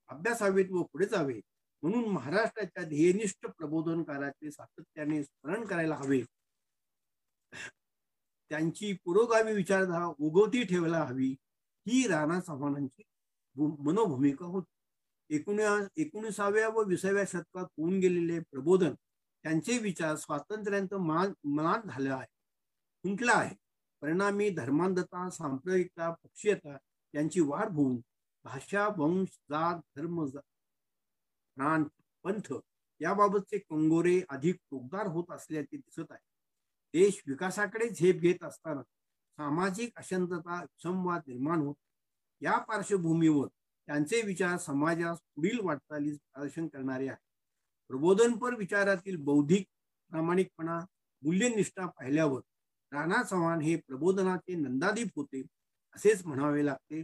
अभ्यासावेत व पुढे जावे म्हणून महाराष्ट्राच्या ध्येयनिष्ठ प्रबोधनकाराचे सातत्याने स्मरण करायला हवे. त्यांची पुरोगामी विचारधारा उगवती ठेवायला हवी ही राणा चव्हाणांची मनोभूमिका होती. 19व्या व 20व्या शतकात होऊन गेलेले प्रबोधन, त्यांचे विचार स्वातंत्र्याचं मनात झालं आहे, खुंटला आहे. परिणामी धर्मांधता, सांप्रदायिकता, पक्षीयता यांची वाढ होऊन भाषा, वंश, जात, धर्म, प्रांत, पंथ याबाबतचे कंगोरे अधिक टोकदार होत असल्याचे दिसत आहे. देश विकासाकडे झेप घेत असताना सामाजिक अशांतता, संवाद निर्माण होत. या पार्श्वभूमीवर त्यांचे विचार समाजास पुढील वाटचालीस प्रदर्शन करणारे आहे. प्रबोधनपर विचारातील बौद्धिक प्रामाणिकपणा, मूल्यनिष्ठा पाहिल्यावर राणा चव्हाण हे प्रबोधनाचे नंदादीप होते असेच म्हणावे लागते.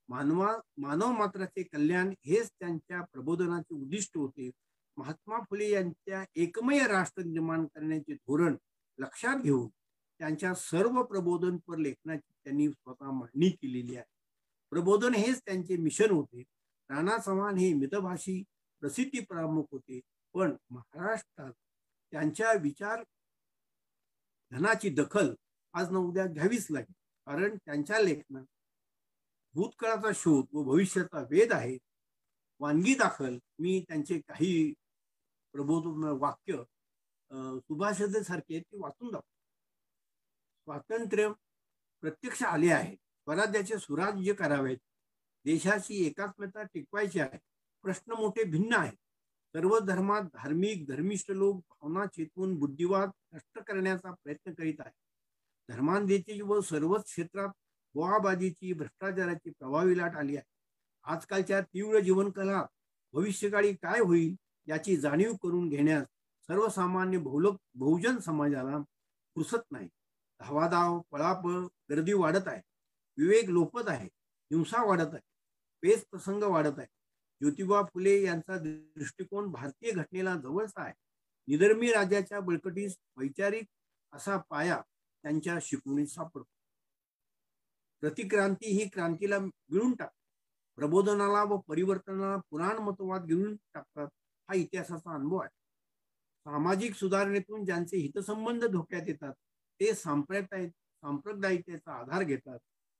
मानव मात्राचे कल्याण हेच त्यांच्या प्रबोधनाचे उद्दिष्ट होते. महात्मा फुले यांच्या एकमेव राष्ट्र निर्माण करण्याचे धोरण लक्षात घेऊन त्यांच्या सर्व प्रबोधनपर लेखनाची त्यांनी स्वतः मांडणी केलेली आहे. प्रबोधन हेच त्यांचे मिशन होते. राणा चव्हाण हे मितभाषी, प्रसिद्धी प्रमुख होते, पण महाराष्ट्रात त्यांच्या विचार धनाची दखल आज न उद्या घ्यावीच लागेल. कारण त्यांच्या लेखनात भूतकाळाचा शोध व भविष्याचा वेध आहे. वानगी दाखल मी त्यांचे काही प्रबोधन वाक्य सुभाषितांसारखे ते वाचून दाखवतो. स्वातंत्र्य प्रत्यक्ष आले आहे. स्वराज्याचे सुराज्य करावेत. देशाची एकात्मता टिकवायची आहे. प्रश्न मोठे भिन्न आहेत. सर्व धर्मात धार्मिक, धर्मिष्ठ लोक भावना चेतवून बुद्धिवाद नष्ट करण्याचा प्रयत्न करीत आहेत. धर्मांधतेची व सर्वच क्षेत्रात बोवाबाजीची, भ्रष्टाचाराची प्रभावी लाट आली आहे. आजकालच्या तीव्र जीवनकालात भविष्यकाळी काय होईल याची जाणीव करून घेण्यास सर्वसामान्य बहुजन समाजाला फुरसत नाही. धावाधाव, पळापळ, गर्दी वाढत आहे. विवेक लोपत आहे. हिंसा वाढत आहे. पेच प्रसंग वाढत आहे. ज्योतिबा फुले यांचा दृष्टिकोन भारतीय घटनेला जवळचा आहे. निधर्मी राजाच्या बळकटीस वैचारिक असा पाया त्यांच्या शिकवणीत सापडतो. प्रतिक्रांती ही क्रांतीला गिळून टाकतात, प्रबोधनाला व परिवर्तनाला पुराणमतवाद गिळून टाकतात, हा इतिहासाचा अनुभव आहे. सामाजिक सुधारणेतून ज्यांचे हितसंबंध धोक्यात येतात ते सांप्रदायिकतेचा आधार घेतात.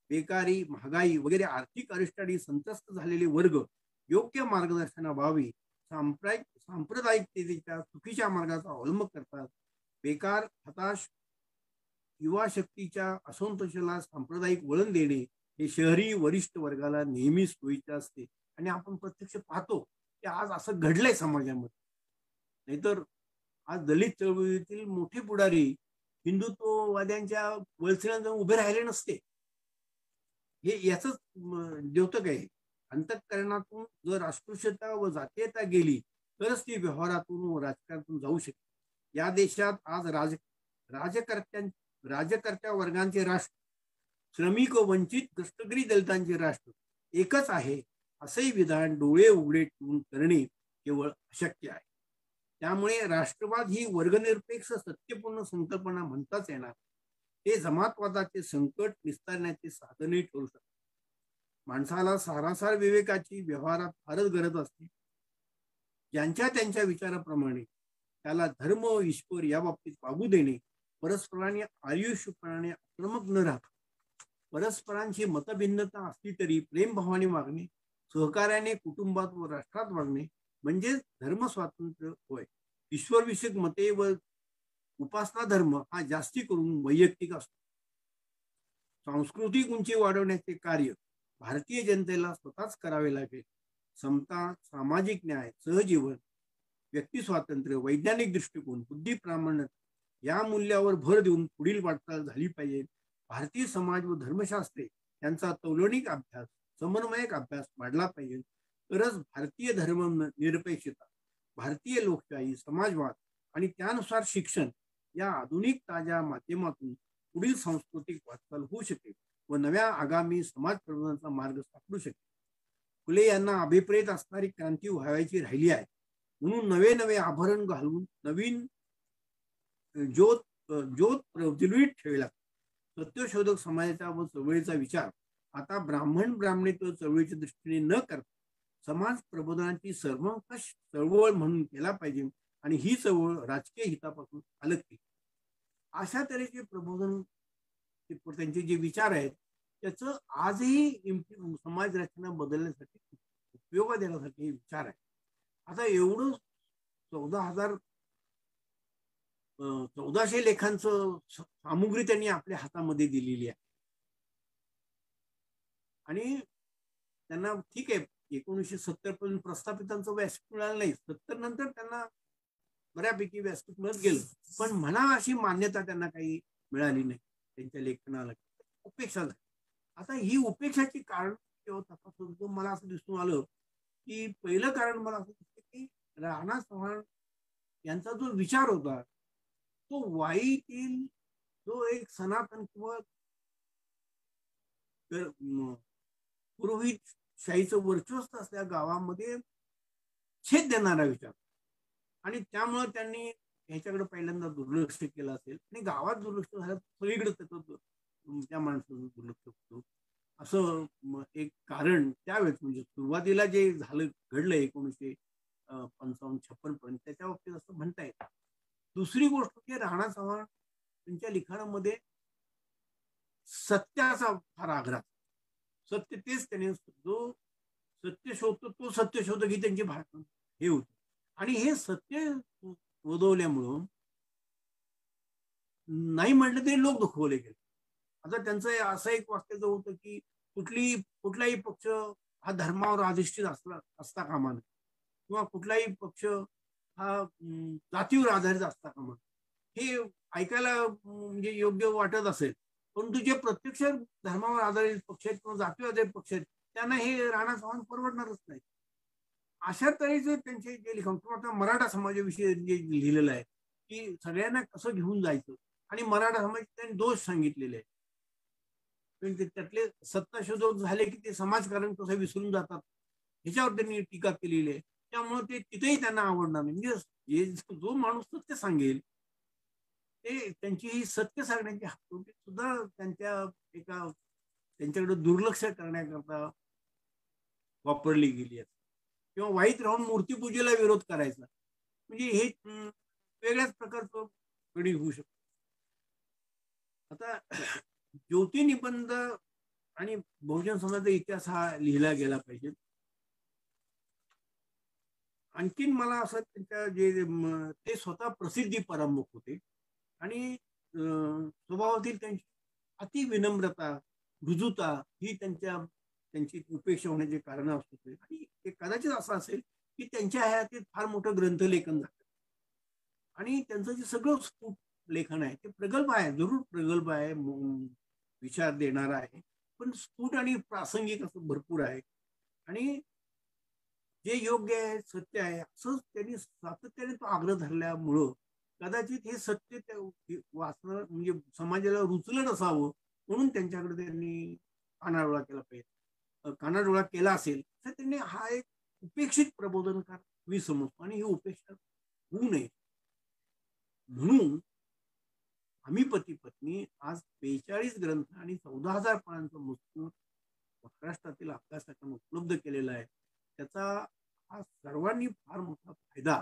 बेकारी, महागाई वगैरे आर्थिक अरिष्टांनी संत्रस्त झालेले वर्ग योग्य मार्गदर्शनाभावी सांप्रदायिकतेच्या चुकीच्या मार्गाचा अवलंब करतात. बेकार, हताश युवा शक्तीच्या असंतोषाला सांप्रदायिक वळण देणे हे शहरी वरिष्ठ वर्गाला नेहमीच सोयीचे असते. आणि आपण प्रत्यक्ष पाहतो की आज असं घडलंय समाजामध्ये. नाहीतर आज दलित चळवळीतील मोठे पुढारी हिंदुत्ववाद्यांच्या वळसण्यात उभे राहिले नसते. हे याच द्योतक आहे. अंतःकरणातून जर अस्पृश्यता व जातीयता गेली तरच ती व्यवहारातून व राजकारणातून जाऊ शकते. या देशात आज राजकर्त्या वर्गांचे राष्ट्र, श्रमिक व वंचित कष्टकरी दलितांचे राष्ट्र एकच आहे असेही विधान डोळे उघडे ठेवून करणे केवळ अशक्य आहे. त्यामुळे राष्ट्रवाद ही वर्गनिरपेक्ष सत्यपूर्ण संकल्पना म्हणताच येणार. ते जमातवादाचे संकट निस्तारण्याचे साधनही ठरू शकते. माणसाला सारासार विवेकाची व्यवहारात फारच गरज असते. ज्यांच्या त्यांच्या विचाराप्रमाणे त्याला धर्म व ईश्वर या बाबतीत वागू देणे, परस्परांनी आयुष्यपणाने आक्रमक न राहता परस्परांची मतभिन्नता असली तरी प्रेमभावाने वागणे, सहकार्याने कुटुंबात व राष्ट्रात वागणे म्हणजेच धर्म स्वातंत्र्य होय. ईश्वरविषयक मते व उपासना धर्म हा जास्ती करून वैयक्तिक असतो. सांस्कृतिक उंची वाढवण्याचे कार्य भारतीय जनतेला स्वतःच करावे लागेल. समता, सामाजिक न्याय, सहजीवन, व्यक्ती स्वातंत्र्य, वैज्ञानिक दृष्टिकोन, बुद्धी प्रामाण्य या मूल्यावर भर देऊन पुढील वाटचाल झाली पाहिजे. भारतीय समाज व धर्मशास्त्रे यांचा तौलनिक अभ्यास, समन्वयक अभ्यास वाढला पाहिजे. तरच भारतीय धर्म निरपेक्षता, भारतीय लोकशाही, समाजवाद आणि त्यानुसार शिक्षण या आधुनिक ताज्या माध्यमातून पुढील सांस्कृतिक वाटचाल होऊ शकेल व नव्या आगामी समाज प्रबोधनाचा मार्ग सापडू शकेल. फुले यांना अभिप्रेत असणारी क्रांती व्हायची राहिली आहे. म्हणून नवे नवे आभरण घालून नवीन ज्योत प्रज्वलित ठेवला. सत्यशोधक समाजाचा व चळवळीचा विचार आता ब्राह्मणेतर चळवळीच्या दृष्टीने न करता समाज प्रबोधनाची सर्वंकष चळवळ म्हणून केला पाहिजे आणि ही चळवळ राजकीय हितापासून अलग केली. अशा तऱ्हेचे प्रबोधन त्यांचे जे विचार आहेत त्याचं आजही समाज रचना बदलण्यासाठी उपयोग देण्यासाठी विचार आहे. आता एवढं 1400 लेखांचं सामुग्री त्यांनी आपल्या हातामध्ये दिलेली आहे. आणि त्यांना ठीक आहे 1970 पर्यंत प्रस्थापितांचं व्यासपीठ मिळालं नाही, 70 नंतर त्यांना बऱ्यापैकी व्यासपीठ मिळत गेलं, पण म्हणा अशी मान्यता त्यांना काही मिळाली नाही. त्यांच्या लेखनाला उपेक्षा झाली. आता ही उपेक्षाची कारण तपासून मला असं दिसून आलं की पहिलं कारण मला असं दिसतं की राणा चव्हाण यांचा जो विचार होता तो वाईतील जो एक सनातन किंवा पुरोहित शाहीचं वर्चस्व असल्या गावामध्ये छेद देणारा विचार आणि त्यामुळे त्यांनी ह्याच्याकडे पहिल्यांदा दुर्लक्ष केलं असेल आणि गावात दुर्लक्ष झालं सगळीकडे त्याचं त्या माणसाचं दुर्लक्ष होतं असं एक कारण त्यावेळेस म्हणजे सुरुवातीला जे झालं घडलं 1955-56 पर्यंत त्याच्या बाबतीत असं म्हणता येतं. दुसरी गोष्ट की राणा चव्हाण त्यांच्या लिखाणामध्ये सत्याचा फार आग्रह, सत्य तेच त्याने जो सत्य शोधतो तो सत्य शोधक ही त्यांची भाषा हे होती. आणि हे सत्य शोधवल्यामुळं नाही म्हटलं तरी लोक दुखवले गेले. आता त्यांचं असं एक वाक्य जो होतं की कुठलाही पक्ष हा धर्मावर अधिष्ठित असता कामा नये किंवा कुठलाही पक्ष हा जातीवर आधारित असता कामा नये. हे ऐकायला म्हणजे योग्य वाटत असेल, परंतु जे प्रत्यक्ष धर्मावर आधारित पक्ष आहेत किंवा जातीवर आधारित पक्ष आहेत त्यांना हे राणा चव्हाण परवडणारच नाही. अशा तऱ्हेचे त्यांचे जे लिखाण किंवा मराठा समाजाविषयी जे लिहिलेलं आहे की सगळ्यांना कसं घेऊन जायचं आणि मराठा समाज त्यांनी दोष सांगितलेले आहे. त्यातले सत्ताशोधक झाले की ते समाजकारण कसं विसरून जातात ह्याच्यावर त्यांनी टीका केलेली आहे. त्यामुळे ते तिथेही त्यांना आवडणार नाही. म्हणजे जो माणूस सत्य सांगेल ते त्यांची ही सत्य सांगण्याची हातोटी सुद्धा त्यांच्याकडे दुर्लक्ष करण्याकरता वापरली गेली आहे. किंवा वाईट राहून मूर्तीपूजेला विरोध करायचा, म्हणजे हे वेगळ्याच प्रकारचं गडी होऊ शकतो. आता ज्योती निबंध आणि बहुजन समाजाचा इतिहास हा लिहिला गेला पाहिजे. आणखीन मला असं त्यांच्या ते स्वतः प्रसिद्धी परामुख होते आणि स्वभावातील त्यांची अति विनम्रता, रुजुता ही त्यांची उपेक्षा होण्याचे कारण असू शकते. आणि ते कदाचित असं असेल की त्यांच्या हयातीत फार मोठं ग्रंथलेखन झालं आणि त्यांचं जे सगळं स्फुट लेखन आहे ते प्रगल्भ आहे, जरूर प्रगल्भ आहे, विचार देणार आहे, पण स्फुट आणि प्रासंगिक असं भरपूर आहे. आणि जे योग्य आहे, सत्य आहे, असंच त्यांनी सातत्याने तो आग्रह धरल्यामुळं कदाचित हे सत्य वाचणं म्हणजे समाजाला रुचलं नसावं, म्हणून त्यांच्याकडे त्यांनी कानाडोळा केला पाहिजे. कानाडोळा केला असेल तर त्यांनी हा एक उपेक्षित प्रबोधनकार मी समजतो आणि ही उपेक्षा होऊ नये म्हणून आम्ही पती पत्नी आज 42 ग्रंथ आणि 14,000 पानांचा मजकूर महाराष्ट्रातील अभ्यासाकडून उपलब्ध केलेला आहे. त्याचा हा सर्वांनी फार मोठा फायदा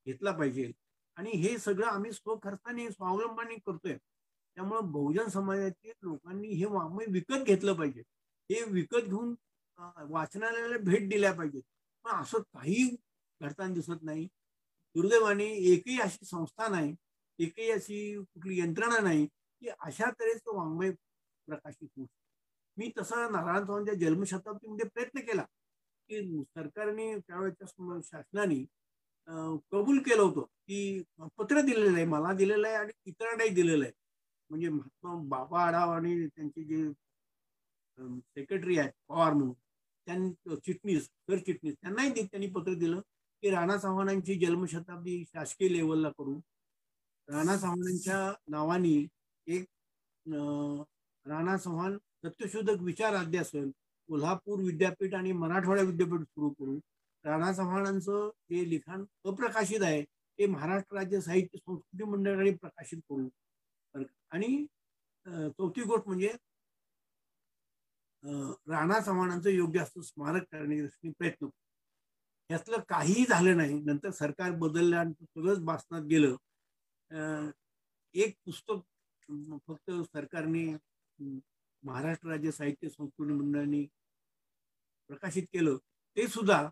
घेतला पाहिजे आणि हे सगळं आम्ही स्वखर्चाने स्वावलंबनाने करतोय. त्यामुळे बहुजन समाजातील लोकांनी हे वाङ्मय विकत घेतलं पाहिजे. हे विकत घेऊन वाचनालयाला भेट दिल्या पाहिजे. पण असं काही घडताना दिसत नाही. दुर्दैवाने एकही अशी संस्था नाही, एकही अशी कुठली यंत्रणा नाही की अशा तऱ्हेचं वाङ्मय प्रकाशित होऊ. मी तसा नारायण चव्हाणच्या जन्मशताब्दीमध्ये प्रयत्न केला की सरकारने त्यावेळेच्या शासनाने कबूल केलं होतं की पत्र दिलेलं आहे, मला दिलेलं आहे आणि इतरांनाही दिलेलं आहे. म्हणजे महात्मा बाबा आढाव आणि त्यांचे जे सेक्रेटरी आहेत पवार म्हणून, त्यांनी चिटणीस सरचिटणीस त्यांनाही त्यांनी पत्र दिलं की राणा चव्हाणांची जन्मशताब्दी शासकीय लेवलला करू. राणा चव्हाणांच्या नावाने एक राणा चव्हाण सत्यशोधक विचार अध्यासन कोल्हापूर विद्यापीठ आणि मराठवाडा विद्यापीठ सुरू करू. राणा चव्हाणांचं जे लिखाण अप्रकाशित आहे ते महाराष्ट्र राज्य साहित्य संस्कृती मंडळाने प्रकाशित करू. आणि चौथी गोष्ट म्हणजे राणा चव्हाणांचं योग्य असं स्मारक करण्यासाठी प्रयत्न करू. यातलं काहीही झालं नाही. नंतर सरकार बदलल्यानंतर सगळंच बासनात गेलं. एक पुस्तक फक्त सरकारने महाराष्ट्र राज्य साहित्य संस्कृती मंडळाने प्रकाशित केलं, ते सुद्धा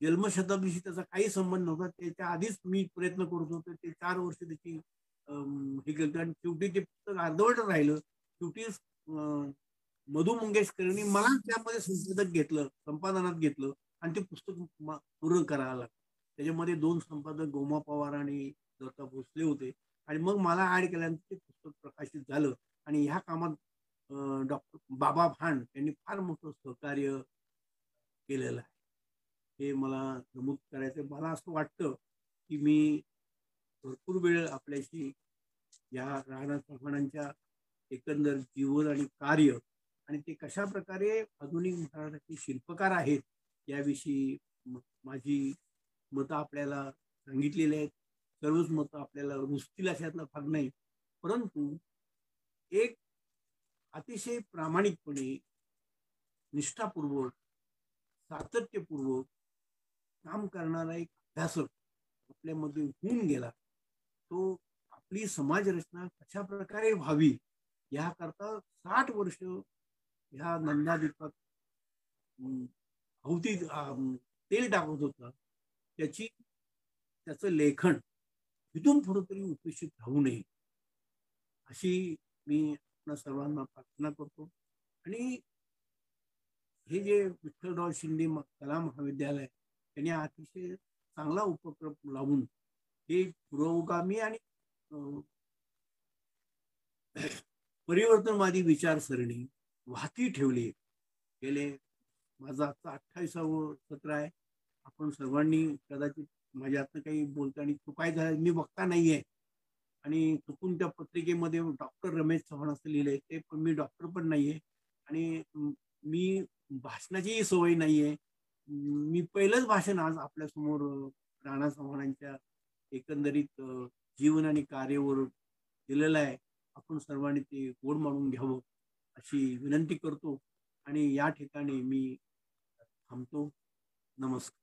जन्मशताब्दीशी त्याचा काही संबंध नव्हता. त्याच्या आधीच मी प्रयत्न करत होतो. ते 4 वर्ष त्याची हे केलं आणि शेवटी ते पुस्तक अर्धवट राहिलं. शेवटी मधु मंगेशकरांनी मला त्यामध्ये संपादनात घेतलं आणि ते पुस्तक पूर्ण करायला लागलं. त्याच्यामध्ये 2 संपादक गोमा पवार आणि दत्ता भोसले होते आणि मग मला ऍड केल्यानंतर ते पुस्तक प्रकाशित झालं. आणि ह्या कामात डॉक्टर बाबा भांड यांनी फार मोठं सहकार्य केलेलं आहे. हे मला नमूद करायचं. मला असं वाटतं की मी भरपूर वेळ आपल्याशी या राणा चव्हाणांच्या एकंदर जीवन आणि कार्य आणि ते कशा प्रकारे आधुनिक महाराष्ट्राचे शिल्पकार आहेत याविषयी माझी मतं आपल्याला सांगितलेली आहेत. सर्वच मतं आपल्याला रुचतील अशातला भाग नाही, परंतु एक अतिशय प्रामाणिकपणे निष्ठापूर्वक सातत्यपूर्वक काम करणारा एक अभ्यासक आपल्यामध्ये होऊन गेला. तो आपली समाज रचना कशा प्रकारे व्हावी याकरता 60 वर्ष ह्या नंदादीपात भोवती तेल टाकत होता. त्याचं लेखन इथून पुढे तरी उपेक्षित राहू नये अशी मी आपल्या सर्वांना प्रार्थना करतो. आणि हे जे विठ्ठलराव शिंदे कला महाविद्यालय यांनी अतिशय चांगला उपक्रम लावून हे पुरोगामी आणि परिवर्तनवादी विचारसरणी वाहती ठेवली. गेले माझं आता 28वं सत्र आहे. आपण सर्वांनी कदाचित माझ्यातनं काही बोलताना चुकाय झालं मी वक्ता नाहीये आणि चुकून त्या पत्रिकेमध्ये डॉक्टर रमेश चव्हाण असं लिहिलंय, ते पण मी डॉक्टर पण नाहीये आणि मी भाषणाचीही सवय नाहीये. मी पहिलंच भाषण आज आपल्यासमोर राणा चव्हाणांच्या एकंदरीत जीवन आणि कार्यावर दिलेलं आहे. आपण सर्वांनी ते गोड मानून घ्यावं अशी विनंती करतो आणि या ठिकाणी मी थांबतो. नमस्कार.